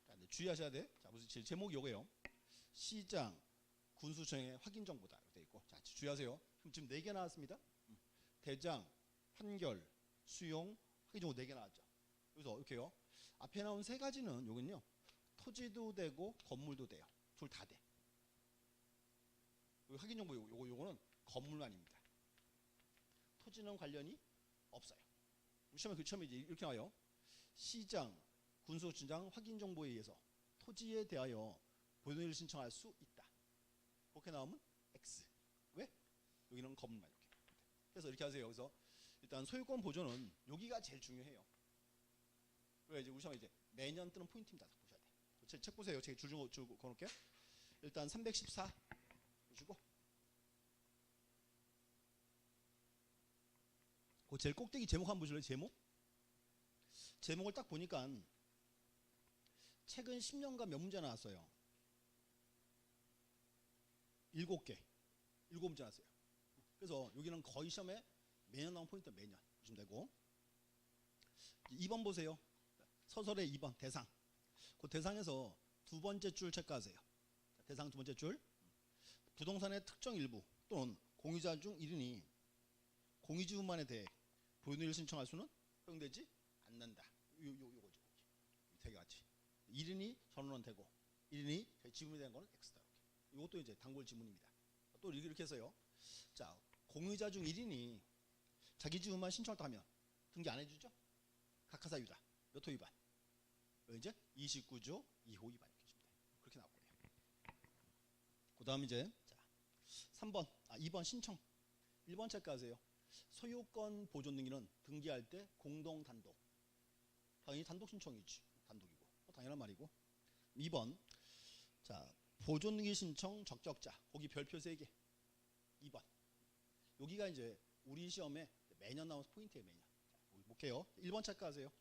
자, 주의하셔야 돼. 자, 무슨 제목이 요거예요. 시장, 군수청의 확인 정보다 이렇게 돼 있고. 자, 주의하세요. 그럼 지금 4개 나왔습니다. 대장, 판결, 수용, 확인 정보 4개 나왔죠. 그래서 이렇게요. 앞에 나온 3가지는 요건요. 토지도 되고 건물도 돼요. 둘 다 돼. 확인 정보 요거는 건물만입니다. 토지는 관련이 없어요. 시험에 이제 이렇게 나와요. 시장, 군수청장 확인 정보에 의해서 토지에 대하여 보존을 신청할 수 있다. 그렇게 나오면 X. 왜? 여기는 건물만 이렇게. 그래서 이렇게 하세요. 그래서 일단 소유권 보존은 여기가 제일 중요해요. 그래 이제 우선 이제 매년 뜨는 포인트입니다. 보셔야 돼. 책 보세요. 제가 줄 걸어놓을게요. 일단 314 보시고 그 제일 꼭대기 제목 한번 보실래요? 제목을 딱 보니까 최근 10년간 몇 문제 나왔어요? 7개. 7문제 나왔어요. 그래서 여기는 거의 시험에 매년 나온 포인트 매년 보시면 되고 2번 보세요. 서술의 2번 대상. 그 대상에서 두 번째 줄 체크하세요. 대상 두 번째 줄. 부동산의 특정 일부 또는 공유자 중 1인이 공유지분만에 대해 보존을 신청할 수는 허용되지 않는다. 요거죠. 되게 같이. 1인이 전원은 되고 1인이 지분에 대한 거는 X다. 이것도 이제 단골 지문입니다. 또 이렇게 해서요. 자, 공유자 중 1인이 자기 지분만 신청했다 하면 등기 안 해주죠? 각하사 유다. 몇 호 위반? 이제 29조 2호 위반 이렇게 주면 돼요. 그렇게 나왔고요. 그 다음 이제 자 2번 신청. 1번 체크하세요. 소유권 보존 등기는 등기할 때 공동 단독. 당연히 단독 신청이지. 단독이고. 당연한 말이고. 2번 자 보존 등기 신청 적격자. 거기 별표 3개. 2번. 여기가 이제 우리 시험에 매년 나오는 포인트예요. 매년. 자, 볼게요. 1번 체크하세요.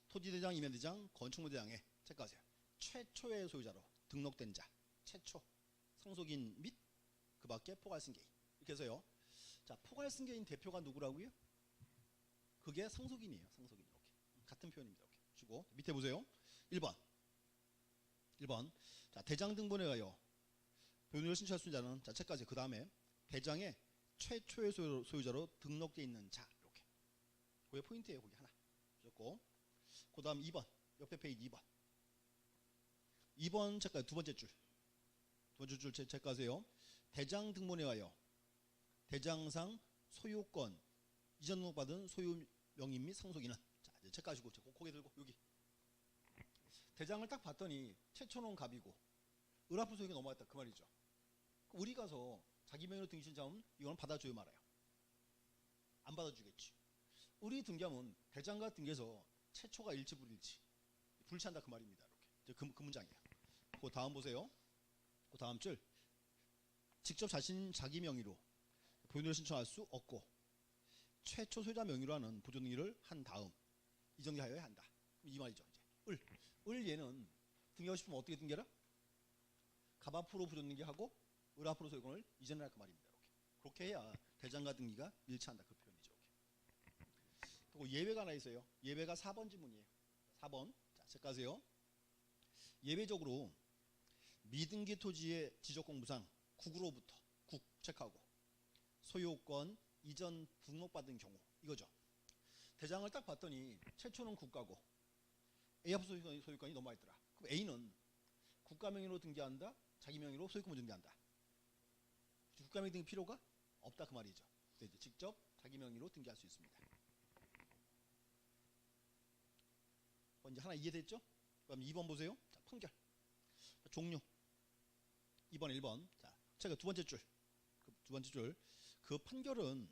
토지대장, 임야대장, 건축물대장에 체크하세요. 최초의 소유자로 등록된 자. 최초. 상속인 및 그 밖에 포괄승계인. 이렇게 해서요. 자, 포괄승계인 대표가 누구라고요? 그게 상속인이에요. 상속인. 이렇게. 같은 표현입니다. 이렇게. 주고 밑에 보세요. 1번. 자, 대장 등본에 가요. 변호를 신청할 수 있는 자는 자, 체크하세요. 그 다음에 대장에 최초의 소유자로 등록되어 있는 자. 이렇게. 그게 포인트예요. 거기 하나. 주셨고. 그 다음 2번. 옆에 페이지 2번. 2번 체크하세요. 두 번째 줄. 두 번째 줄 체크하세요. 대장 등본에 가요. 대장상 소유권 이전 등록받은 소유 명의 및 상속인은 자 이제 체크하시고 고개 들고 여기 대장을 딱 봤더니 최초는 갑이고 을합부 소유가 넘어갔다 그 말이죠. 우리 가서 자기 명의로 등기 신청하면 이거는 받아줘요 말아요. 안 받아주겠지. 우리 등기하면 대장과 등기해서 최초가 일치 불일치 불치한다 그 말입니다. 이렇게 그 문장이에요. 그 다음 보세요. 그 다음 줄 직접 자기 명의로 보존을 신청할 수 없고 최초 소유자 명의로 하는 보존 등기를 한 다음 이전하여야 한다. 이 말이죠. 이제 을 얘는 등기하고 싶으면 어떻게 등기해라? 갑 앞으로 보존 등기하고 을 앞으로 소유권을 이전해라 그 말입니다. 이렇게. 그렇게 해야 대장과 등기가 일치한다 그 표현이죠. 이렇게. 또 예외가 하나 있어요. 예외가 4번 지문이에요. 4번. 자, 체크하세요. 예외적으로 미등기 토지의 지적공부상 국으로부터 국 체크하고 소유권 이전 등록받은 경우 이거죠. 대장을 딱 봤더니 최초는 국가고 A합수 소유권이 넘어와 있더라. 그럼 A는 국가 명의로 등기한다. 자기 명의로 소유권을 등기한다. 국가 명의 등기 필요가 없다 그 말이죠. 이제 직접 자기 명의로 등기할 수 있습니다. 이제 하나 이해됐죠? 그럼 2번 보세요. 자, 판결. 자, 종류. 2번, 1번. 자, 제가 두 번째 줄. 두 번째 줄. 그 판결은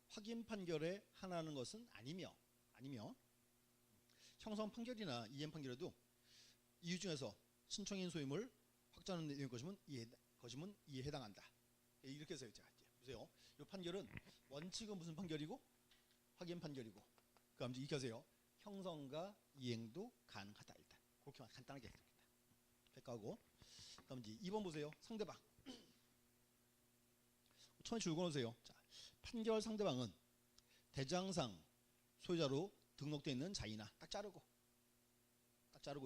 확인 판결에 하나하는 것은 아니며 형성 판결이나 이행 판결에도 이유 중에서 신청인 소유물 확정하는 내용의 것이면 이해에 해당한다. 이렇게 해서 제가 보세요. 이 판결은 원칙은 무슨 판결이고 확인 판결이고 그다음 이렇게 하세요. 형성과 이행도 가능하다. 일단 그렇게만 간단하게 했습니다. 백하고 그다음 이제 2번 보세요. 상대방. 처음에 줄 끊으세요. 자, 판결 상대방은 대장상 소유자로 등록되어 있는 자이나 딱 자르고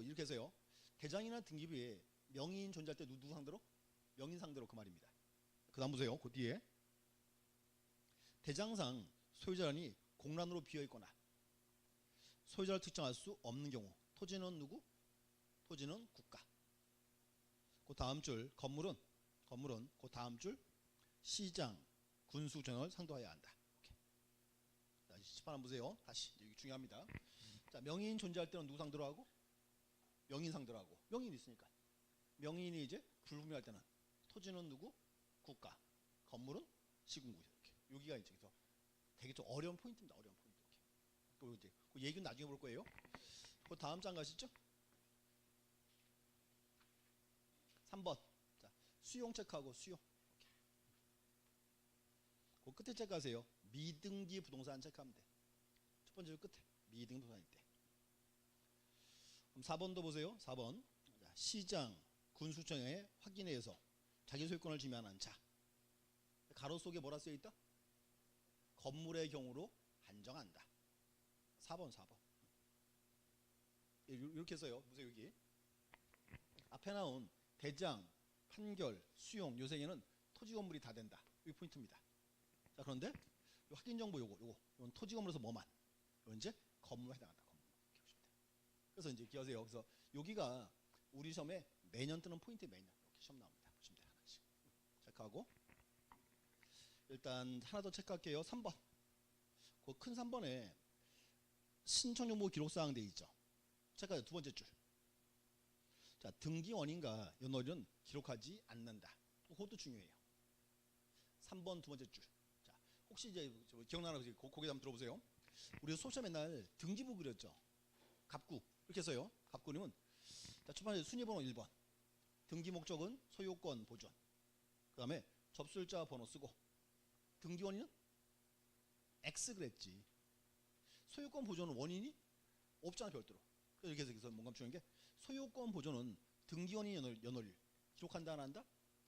이렇게 해서요. 대장이나 등기부에 명의인 존재할 때 누구 상대로? 명인 상대로 그 말입니다. 그 다음 보세요. 그 뒤에 대장상 소유자란이 공란으로 비어있거나 소유자를 특정할 수 없는 경우 토지는 누구? 토지는 국가. 그 다음 줄 건물은 그 다음 줄 시장, 군수청을 상도하여야 한다. 자, 10번 보세요. 다시 여기 중요합니다. 자, 명의인 존재할 때는 누구 상대로 하고? 명인 상대로 하고. 명인이 있으니까. 명인이 이제 불분명할 때는 토지는 누구? 국가. 건물은 시군구. 이렇게. 여기가 이제 그래서 되게 좀 어려운 포인트입니다. 어려운 포인트. 이렇게. 그 얘기는 나중에 볼 거예요. 그 다음 장 가시죠. 3번. 자, 수용 체크하고 수용. 그 끝에 체크하세요. 미등기 부동산 체크하면 돼. 첫 번째 끝에 미등기 부동산일 때. 그럼 4번도 보세요. 4번. 자, 시장 군수청에 확인해서 자기 소유권을 지명한 자. 가로 속에 뭐라 쓰여 있다? 건물의 경우로 한정한다. 4번. 이렇게 써요. 보세요 여기. 앞에 나온 대장, 판결, 수용, 요생에는 토지 건물이 다 된다. 이게 포인트입니다. 자, 그런데 확인 정보 이건 토지 건물에서 뭐만? 이건 이제 건물에 해당한다. 건물. 이렇게 보시면 돼요. 그래서 이제 기억하세요. 그래서 여기가 우리 시험에 매년 뜨는 포인트 매년 이렇게 시험 나옵니다. 보시면 돼요. 하나씩. 체크하고 일단 하나 더 체크할게요. 3번. 그 큰 3번에 신청 정보 기록 사항 돼 있죠. 체크하세요. 두 번째 줄. 자, 등기 원인과 연월일은 기록하지 않는다. 그것도 중요해요. 3번 두 번째 줄. 자, 혹시 이제 기억나나 고개 한번 들어보세요. 우리 수업 시간에 맨날 등기부 그렸죠. 갑구 이렇게 써요. 갑구님은 자, 첫 번째 순위번호 1번. 등기 목적은 소유권 보존. 그 다음에 접수일자 번호 쓰고 등기 원인은 X 그랬지. 소유권 보존은 원인이 없잖아 별도로. 그래서 이렇게 해서 뭔가 중요한 게 소유권 보존은 등기 원인 연월일 기록한다 안 한다?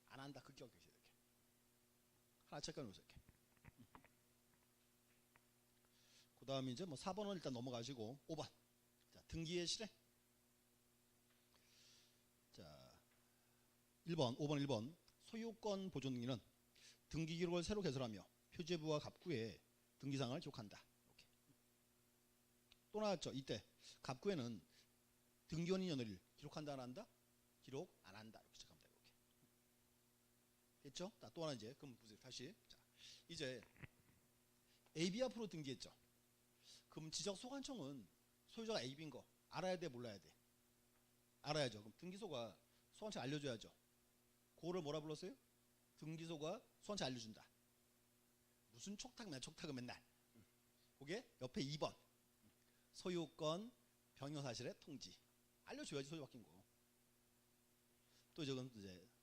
안 한다. 그 기억 계세요. 이렇게 하나 체크해 놓으세요. 이렇게. 그 다음에 이제 뭐 4번은 일단 넘어가시고 5번. 자, 등기의 실행. 자, 5번 1번 소유권 보존 등기는 등기 기록을 새로 개설하며 표제부와 갑구에 등기사항을 기록한다. 이렇게. 또 나왔죠. 이때 갑구에는 등기원인 연월일 기록한다 안 한다? 기록 안 한다. 이렇게 시작합니다. 이렇게. 됐죠? 자, 또 하나 이제 그럼 보세요. 다시. 자, 이제 AB 앞으로 등기했죠. 그럼 지적 소관청은 소유자가 AB인 거 알아야 돼, 몰라야 돼? 알아야죠. 그럼 등기소가 소관청 알려줘야죠. 그거를 뭐라 불렀어요? 등기소가 소관청 알려준다. 무슨 촉탁은 맨날. 그게 옆에 2번. 소유권 변경 사실의 통지. 알려줘야지 소유 바뀐 거. 또 이제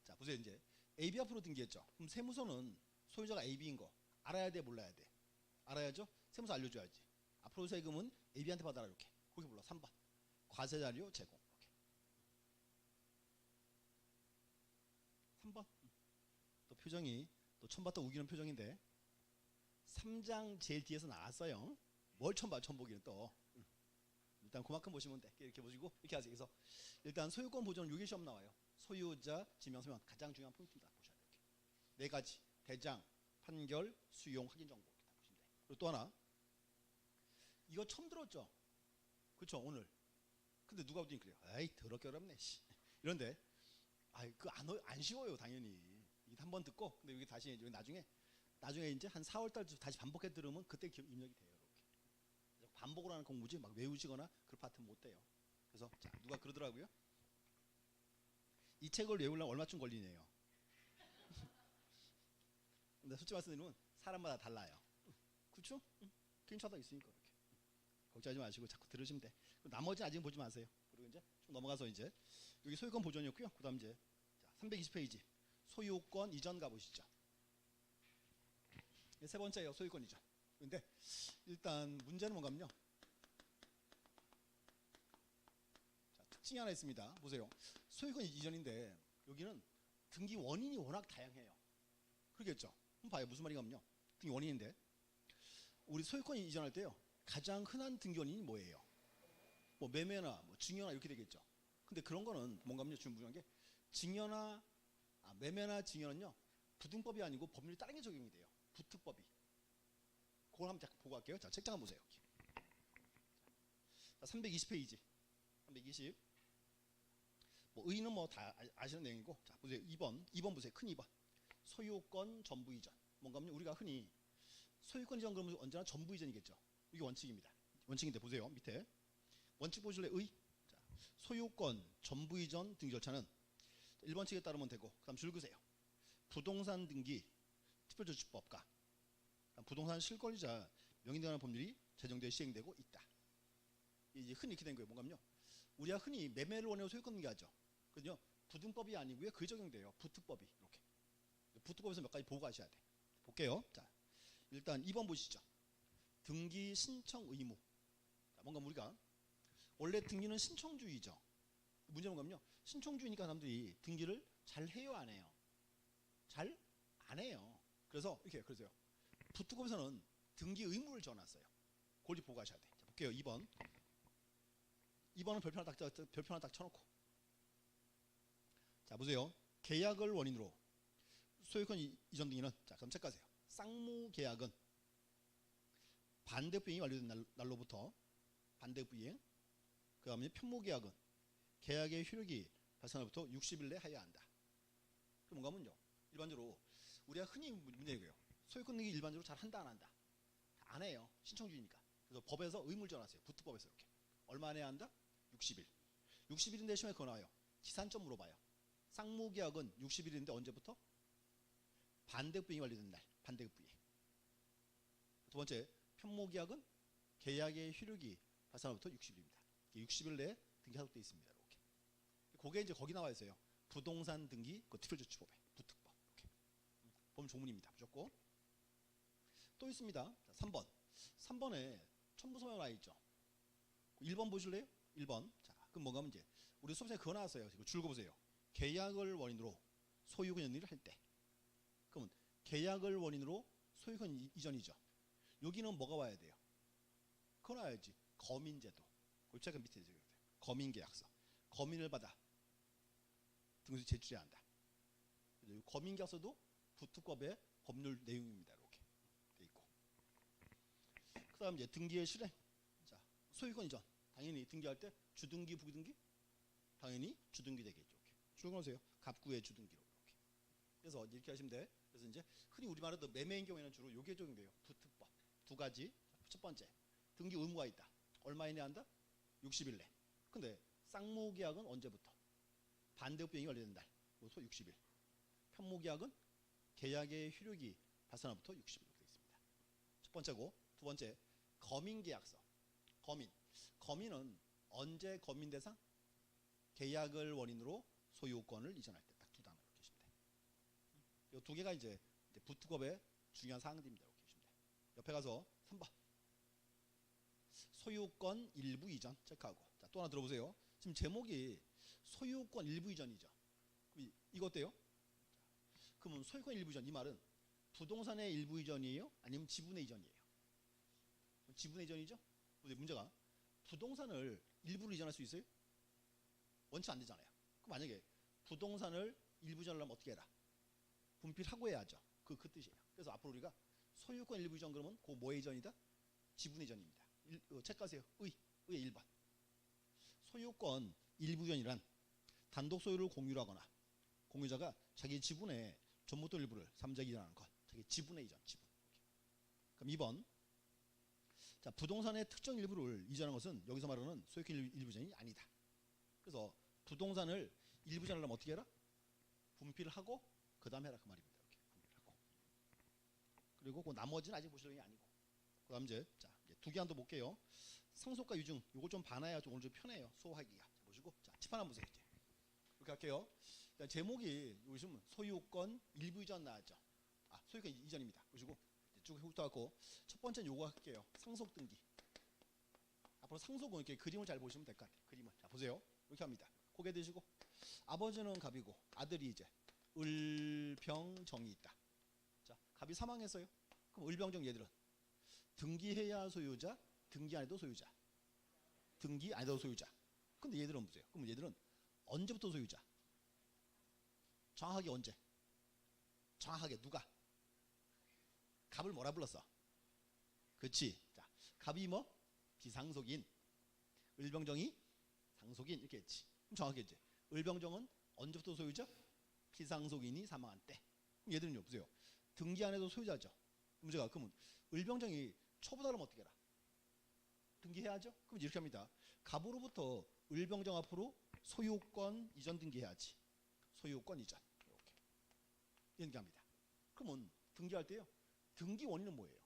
자 보세요. 이제 AB 앞으로 등기했죠. 그럼 세무서는 소유자가 AB인 거 알아야 돼, 몰라야 돼? 알아야죠. 세무서 알려줘야지. 앞으로 세금은 AB한테 받아라 이렇게. 그렇게 불러. 3번. 과세 자료 제공. 이렇게. 3번. 또 표정이 또 처음 봤다 우기는 표정인데 3장 제일 뒤에서 나왔어요. 뭘 처음 봐, 처음 보기는 또. 일단 그만큼 보시면 돼. 이렇게 보시고 이렇게 하세요. 그래서 일단 소유권 보존 6일 시험 나와요. 소유자 지명서명 가장 중요한 포인트입니다. 보셔야 돼요. 네 가지. 대장, 판결, 수용, 확인 정보. 이렇게 다 보시면 돼. 그리고 또 하나. 이거 처음 들었죠? 그렇죠? 오늘. 근데 누가 보더니 그래요. 에이 더럽게 어렵네. 이런데 안 쉬워요. 당연히. 이게 한 번 듣고 근데 여기 다시 여기 나중에 이제 한 4월 달쯤 다시 반복해 들으면 그때 입력이 돼요. 이렇게. 반복을 하는 공부지 막 외우시거나 그런 파트는 못 돼요. 그래서 자, 누가 그러더라고요. 이 책을 외우려면 얼마쯤 걸리네요. 근데 솔직히 말씀드리면 사람마다 달라요. 그렇죠? 괜찮다 있으니까 이렇게. 걱정하지 마시고 자꾸 들으시면 돼. 나머지는 아직 보지 마세요. 그리고 이제 좀 넘어가서 이제 여기 소유권 보존이었고요. 그다음 이제 320페이지 소유권 이전 가보시죠. 세 번째예요. 소유권 이전. 근데 일단 문제는 뭔가요? 자, 특징이 하나 있습니다. 보세요. 소유권 이전인데 여기는 등기 원인이 워낙 다양해요. 그러겠죠? 한번 봐요. 무슨 말인가요? 등기 원인인데 우리 소유권 이전할 때요. 가장 흔한 등기 원인이 뭐예요? 뭐 매매나 뭐 증여나 이렇게 되겠죠. 근데 그런 거는 뭔가요? 지금 중요한 게 매매나 증여는요. 부등법이 아니고 법률이 다른 게 적용이 돼요. 부특법이. 그걸 한번 보고 갈게요. 자, 책장 한번 보세요. 자, 320페이지. 320. 뭐 의의는 뭐 다 아시는 내용이고. 자, 보세요. 2번 보세요. 큰 2번. 소유권 전부 이전. 뭔가요? 우리가 흔히 소유권 이전 그러면 언제나 전부 이전이겠죠. 이게 원칙입니다. 원칙인데 보세요. 밑에. 원칙 보실래요? 자, 소유권 전부 이전 등기 절차는 1번 칙에 따르면 되고 그다음 줄 그세요. 부동산 등기 특별조치법과 부동산 실권자 명인에 관한 법률이 제정되어 시행되고 있다. 이제 흔히 이렇게 된 거예요. 뭔가요? 우리가 흔히 매매를 원해서 소유권 등기하죠. 그죠? 부등법이 아니고요. 그게 적용돼요. 부특법이 이렇게. 부특법에서 몇 가지 보고 가셔야 돼. 볼게요. 자, 일단 2번 보시죠. 등기 신청 의무. 자, 뭔가 우리가 원래 등기는 신청주의죠. 문제는 뭔가요? 신청주의니까 사람들이 등기를 잘 해요, 안 해요? 잘 안 해요. 그래서 이렇게 그러세요. 부특법에서는 등기 의무를 정해놨어요. 그걸 보고 가셔야 돼. 자, 볼게요. 2번. 2번은 별표 하나 딱 쳐놓고. 자, 보세요. 계약을 원인으로 소유권 이전 등기는, 자, 그럼 체크하세요. 쌍무 계약은 반대급 비행이 완료된 날로부터 반대급 비행, 그 다음에 편무 계약은 계약의 효력이 발생한 날부터 60일 내에 하여야 한다. 그럼 뭔가 하면요. 일반적으로 우리가 흔히 문제 이거예요. 소유권 등기 일반적으로 잘 한다 안 한다? 안 해요. 신청주의니까. 그래서 법에서 의무를 정해놨어요. 부특법에서 이렇게. 얼마 안에 한다? 60일. 60일인데 시험에 그거 나와요. 기산점 물어봐요. 쌍무계약은 60일인데 언제부터? 반대급 비행이 완료된 날. 반대급 비행. 두 번째, 편무계약은 계약의 효력이 발생한 날부터 60일입니다. 60일 내에 등기하도록 되어 있습니다. 이렇게. 그게 이제 거기 나와 있어요. 부동산 등기 그 특별조치법에 부특법. 이렇게. 보면 조문입니다. 무조건. 또 있습니다. 자, 3번. 3번에 첨부서명 나와 있죠. 1번 보실래요? 1번. 자, 그럼 뭔가 하면 이제 우리 수업에 그거 나왔어요. 이거 줄 거보세요. 계약을 원인으로 소유권 연위를 할 때. 그러면 계약을 원인으로 소유권 이전이죠. 여기는 뭐가 와야 돼요? 그거 나와야지. 거민제도. 골자가 밑에 있어요. 거민계약서. 거민을 받아 등기소에 제출해야 한다. 거민계약서도 부특법의 법률 내용입니다. 이렇게 돼 있고. 그다음 이제 등기의 실행. 자, 소유권 이전. 당연히 등기할 때 주등기, 부등기? 당연히 주등기 되겠죠. 이렇게. 출근하세요. 갑구의 주등기로 이렇게. 그래서 이렇게 하시면 돼. 그래서 이제 흔히 우리말로 매매인 경우에는 주로 요게 적용돼요. 부특법. 두 가지. 첫 번째, 등기 의무가 있다. 얼마 이내 한다? 60일 내. 근데 쌍무계약은 언제부터? 반대급 비행이 완료된 날부터 60일. 편무계약은 계약의 효력이 발생한 날부터 60일 이렇게 되어 있습니다. 첫 번째고, 두 번째, 거민계약서. 거민. 거민은 언제 거민 대상? 계약을 원인으로 소유권을 이전할 때 딱 두 단어 이렇게 하시면 돼. 이 두 개가 이제 부특법의 중요한 사항들입니다. 이렇게 하시면 돼. 옆에 가서 3번. 소유권 일부 이전 체크하고. 자, 또 하나 들어보세요. 지금 제목이 소유권 일부 이전이죠. 이거 어때요? 그러면 소유권 일부 이전 이 말은 부동산의 일부 이전이에요? 아니면 지분의 이전이에요? 지분의 이전이죠? 근데 문제가 부동산을 일부로 이전할 수 있어요? 원치 안 되잖아요. 그럼 만약에 부동산을 일부 이전하려면 어떻게 해라? 분필하고 해야죠. 그 뜻이에요. 그래서 앞으로 우리가 소유권 일부 이전 그러면 그 뭐의 이전이다? 지분의 이전입니다. 체크하세요. 의의 1번. 소유권 일부 이전이란 단독 소유를 공유로 하거나 공유자가 자기 지분의 전무토 일부를 3자에게 이전하는 것. 자기 지분의 이전, 지분. 그럼 2번. 자, 부동산의 특정 일부를 이전하는 것은 여기서 말하는 소유권 일부 이전이 아니다. 그래서 부동산을 일부 이전하려면 어떻게 해라? 분필을 하고 그 다음에 해라 그 말입니다. 이렇게 분필하고. 그리고 그 나머지는 아직 보실 내용이 아니고. 그 다음 이제 자, 두 개 한 더 볼게요. 상속과 유증 요거 좀 봐놔야 좀 오늘 좀 편해요. 수호하기가. 자, 보시고 자, 칠판 한번 보세요. 이제. 이렇게 할게요. 제목이 보시면 소유권 일부 이전 나왔죠. 아, 소유권 이전입니다. 보시고 쭉 훑어갖고 첫 번째는 요거 할게요. 상속 등기. 앞으로 상속은 이렇게 그림을 잘 보시면 될 것 같아요. 그림을. 자, 보세요. 이렇게 합니다. 고개 드시고 아버지는 갑이고 아들이 이제 을병정이 있다. 자, 갑이 사망했어요. 그럼 을병정 얘들은 등기해야 소유자, 등기 안 해도 소유자. 등기 안 해도 소유자. 근데 얘들은 보세요. 그럼 얘들은 언제부터 소유자? 정확하게 언제? 정확하게 누가? 갑을 뭐라 불렀어? 그렇지. 자, 갑이 뭐? 비상속인. 을병정이 상속인 이렇게 했지. 그럼 정확하게 했지. 을병정은 언제부터 소유자? 비상속인이 사망한 때. 그럼 얘들은요, 보세요. 등기 안 해도 소유자죠. 문제가 그러면 을병정이 초보다 그러면 어떻게 해라? 등기해야죠. 그럼 이렇게 합니다. 갑으로부터 을병정 앞으로 소유권 이전 등기해야지. 소유권 이전 이렇게 연기합니다. 그러면 등기할 때요. 등기 원인은 뭐예요?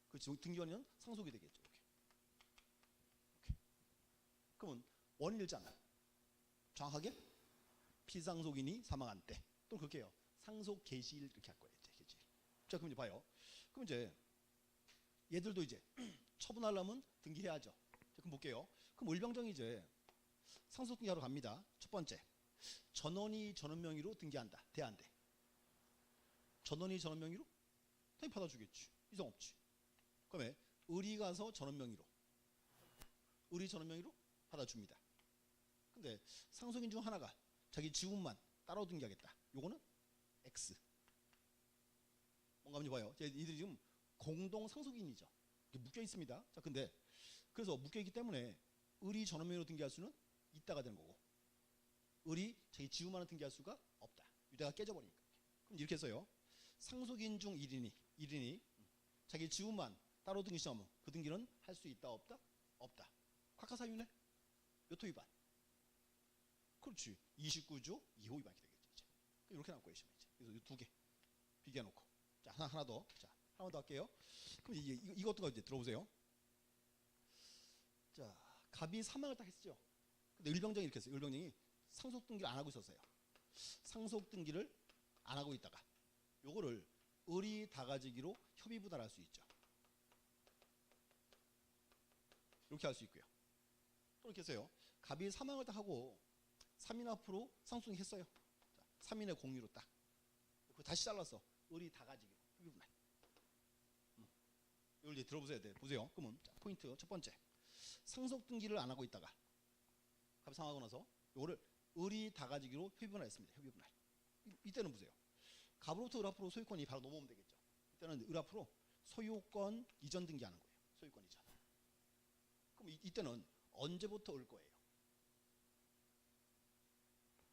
그 그렇지. 등기관인은 상속이 되겠죠. 이렇게. 그러면 원일잖아. 정확하게 피상속인이 사망한 때. 또 그렇게 해요. 상속 개시일 이렇게 할 거예요. 개시일. 자, 그럼 이제 봐요. 그럼 이제 얘들도 이제 처분하려면 등기해야죠. 자, 그럼 볼게요. 그럼 을병정이 이제 상속 등기하러 갑니다. 첫 번째, 전원이 전원 명의로 등기한다. 돼 안 돼? 전원이 전원 명의로? 당연히 받아주겠지. 이상 없지. 그다음에 을이 가서 전원 명의로, 을이 전원 명의로 받아줍니다. 근데 상속인 중 하나가 자기 지분만 따로 등기하겠다. 요거는 X. 뭔가 한번 봐요. 이들이 지금 공동 상속인이죠. 이게 묶여 있습니다. 자, 근데 그래서 묶여 있기 때문에 을이 전원 명의로 등기할 수는 있다가 되는 거고, 을이 자기 지분만을 등기할 수가 없다. 유대가 깨져버리니까. 그럼 이렇게 해서요. 상속인 중 1인이 자기 지분만 따로 등기 시작하면 그 등기는 할 수 있다 없다? 없다. 각하사유네. 몇 호 위반? 그렇지. 29조 2호 위반이 되겠죠. 이제. 이렇게 나올 거예요. 이제. 그래서 이 두 개 비교해 놓고. 자, 하나 더. 자, 하나 더 할게요. 그럼 이것도 이제 들어보세요. 자, 갑이 사망을 딱 했죠. 근데 을병정이 이렇게 했어요. 을병정이 상속 등기를 안 하고 있었어요. 상속 등기를 안 하고 있다가 요거를 을이 다 가지기로 협의 분할할 수 있죠. 이렇게 할 수 있고요. 또 이렇게 했어요. 갑이 사망을 딱 하고 3인 앞으로 상속 했어요. 자, 3인의 공유로 딱. 그거 다시 잘랐어. 을이 다 가지기로 협의 분할. 이걸 이제 들어보세요. 네, 보세요. 그러면 자, 포인트 첫 번째. 상속 등기를 안 하고 있다가 갑이 사망하고 나서 요거를 을이 다 가지기로 협의 분할했습니다. 협의 분할. 이때는 보세요. 갑으로부터 을 앞으로 소유권이 바로 넘어오면 되겠죠. 이때는 을 앞으로 소유권 이전 등기하는 거예요. 소유권 이전. 그럼 이때는 언제부터 을 거예요?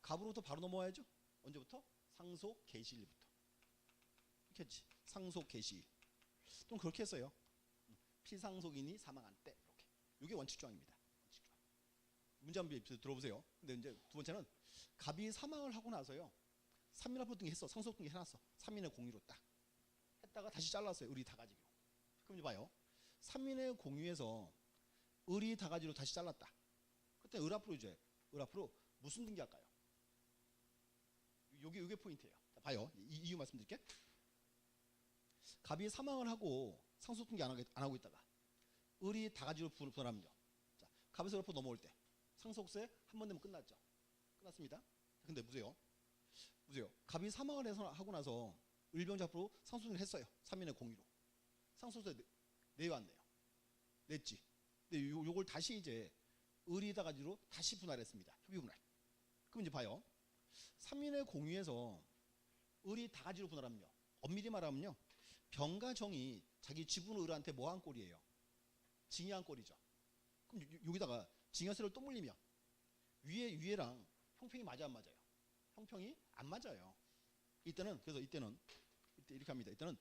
갑으로부터 바로 넘어와야죠. 언제부터? 상속 개시일부터. 이렇게 했지. 상속 개시일. 또 그렇게 했어요. 피상속인이 사망한 때 이렇게. 이게 원칙조항입니다. 원칙조항. 문제 한번 들어보세요. 근데 이제 두 번째는 갑이 사망을 하고 나서요. 3인 앞으로 등기했어. 상속 등기 해놨어. 3인의 공유로 딱 했다가 다시 잘랐어요. 을이 다 가지기로. 그럼 이제 봐요. 3인의 공유에서 을이 다 가지로 다시 잘랐다. 그때 을 앞으로 이제 을 앞으로 무슨 등기할까요? 요게 포인트예요. 자, 봐요. 이유 말씀드릴게. 갑이 사망을 하고 상속 등기 안 하고 있다가 을이 다 가지로 분할하면요. 자, 갑에서 을 앞으로 넘어올 때 상속세 한 번 내면 끝났죠. 끝났습니다. 근데 보세요. 갑이 사망을 해서 하고 나서 을병자 앞으로 상속을 했어요. 3인의 공유로. 상속세 내요 안 내요? 냈지. 근데 요걸 다시 이제 을이 다 가지로 다시 분할했습니다. 협의 분할. 그럼 이제 봐요. 3인의 공유에서 을이 다 가지로 분할하면요. 엄밀히 말하면요. 병과 정이 자기 지분을 을한테 뭐 한 꼴이에요? 증여한 꼴이죠. 그럼 여기다가 증여세를 또 물리면 위에랑 형평이 맞아 안 맞아요? 형평이 안 맞아요. 이때는 이렇게 합니다. 이때는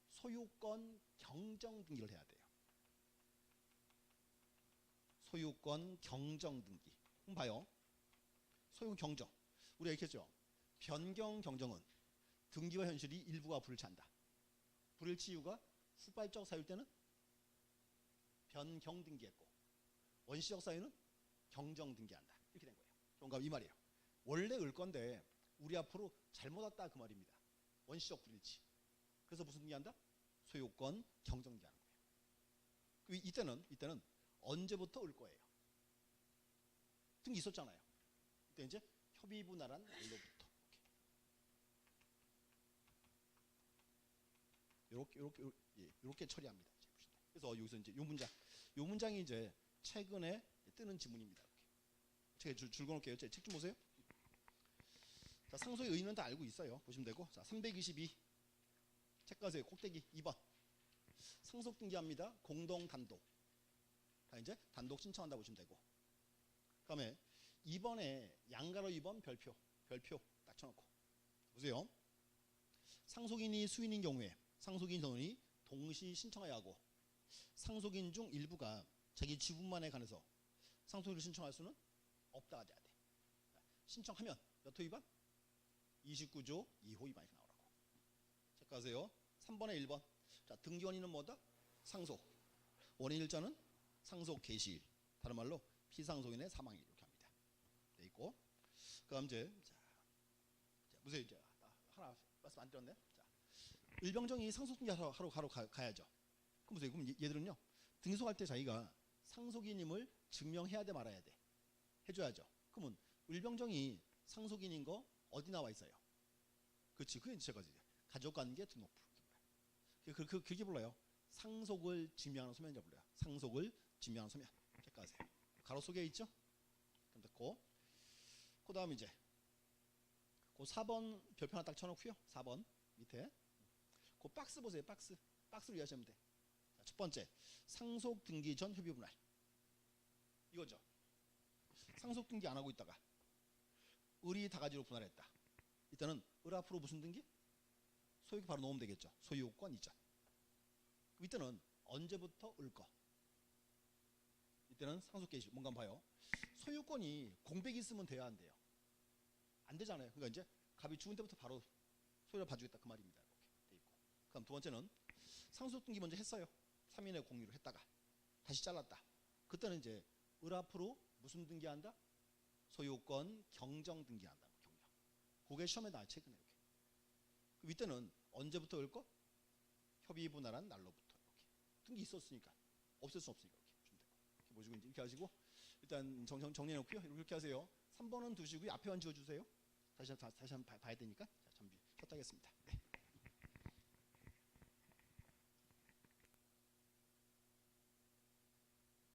소유권 경정 등기를 해야 돼요. 소유권 경정 등기. 그럼 봐요. 소유권 경정. 우리가 이렇게 했죠. 변경 경정은 등기와 현실이 일부가 불일치한다. 불일치 이유가 후발적 사유일 때는 변경 등기했고 원시적 사유는 경정 등기한다. 이렇게 된 거예요. 뭔가 이 말이에요. 원래 을 건데 우리 앞으로 잘못 왔다 그 말입니다. 원시적 불일치. 그래서 무슨 등기한다? 소유권 경정 등기하는 거예요. 이때는 언제부터 을 거예요? 등기 있었잖아요. 그때 이제 협의 분할한 날로부터 이렇게 처리합니다. 그래서 여기서 이제 요 문장이 이제 최근에 뜨는 지문입니다. 제가 줄 거놓을게요. 책 좀 보세요. 자, 상속의 의의는 다 알고 있어요. 보시면 되고. 자, 322. 책 가세요. 꼭대기 2번. 상속 등기합니다. 공동 단독. 다 이제 단독 신청한다 보시면 되고. 그다음에 2번에 양가로 2번 별표 딱 쳐놓고. 보세요. 상속인이 수인인 경우에 상속인 전원이 동시 신청해야 하고 상속인 중 일부가 자기 지분만에 관해서 상속인을 신청할 수는 없다가 돼야 돼. 신청하면 몇 호 위반? 29조 2호 위반이 나오라고. 체크하세요. 3번에 1번. 자, 등기원인은 뭐다? 상속. 원인 일자는 상속 개시일. 다른 말로 피상속인의 사망일 이렇게 합니다. 돼 있고. 그다음 이제 무슨 이제 하나 말씀 안 드렸네. 자, 일병정이 상속등기 하러 가야죠. 그럼 얘들은요 등기소할 때 자기가 상속인임을 증명해야 돼 말아야 돼? 해줘야죠. 그러면 일병정이 상속인인 거 어디 나와 있어요? 그렇지. 그게 제가 가족관계 등록부. 그렇게 불러요. 상속을 증명하는 서면이라고 불러요. 상속을 증명하는 서면. 체크하세요. 가로 속에 있죠? 그럼 됐고. 그 다음 이제 그 4번 별표 하나 딱 쳐놓고요. 4번 밑에 그 박스 보세요. 박스로 이해하시면 돼. 자, 첫 번째 상속 등기 전 협의 분할 이거죠. 상속 등기 안 하고 있다가 을이 다가지로 분할했다. 이때는 을 앞으로 무슨 등기? 소유권 바로 넣으면 되겠죠. 소유권 이전. 이때는 언제부터 을 거? 이때는 상속 개시. 뭔가 봐요. 소유권이 공백이 있으면 돼야 안 돼요? 안 되잖아요. 그러니까 이제 갑이 죽은 때부터 바로 소유를 봐주겠다 그 말입니다. 이렇게 돼 있고. 그럼 두 번째는 상속 등기 먼저 했어요. 3인의 공유를 했다가 다시 잘랐다. 그때는 이제 을 앞으로 무슨 등기한다? 소유권 경정 등기한다. 경정. 그게 시험에 나와 최근에 이렇게. 그 이때는 언제부터 을 거? 협의 분할한 날로부터 이렇게. 등기 있었으니까 없앨 수 없으니까 이렇게 보시고 이제 이렇게 하시고 일단 정리해 놓고요. 이렇게 하세요. 3번은 두시고요. 앞에만 지워주세요. 다시 한번 봐야 되니까. 자, 준비 켰다 하겠습니다. 네.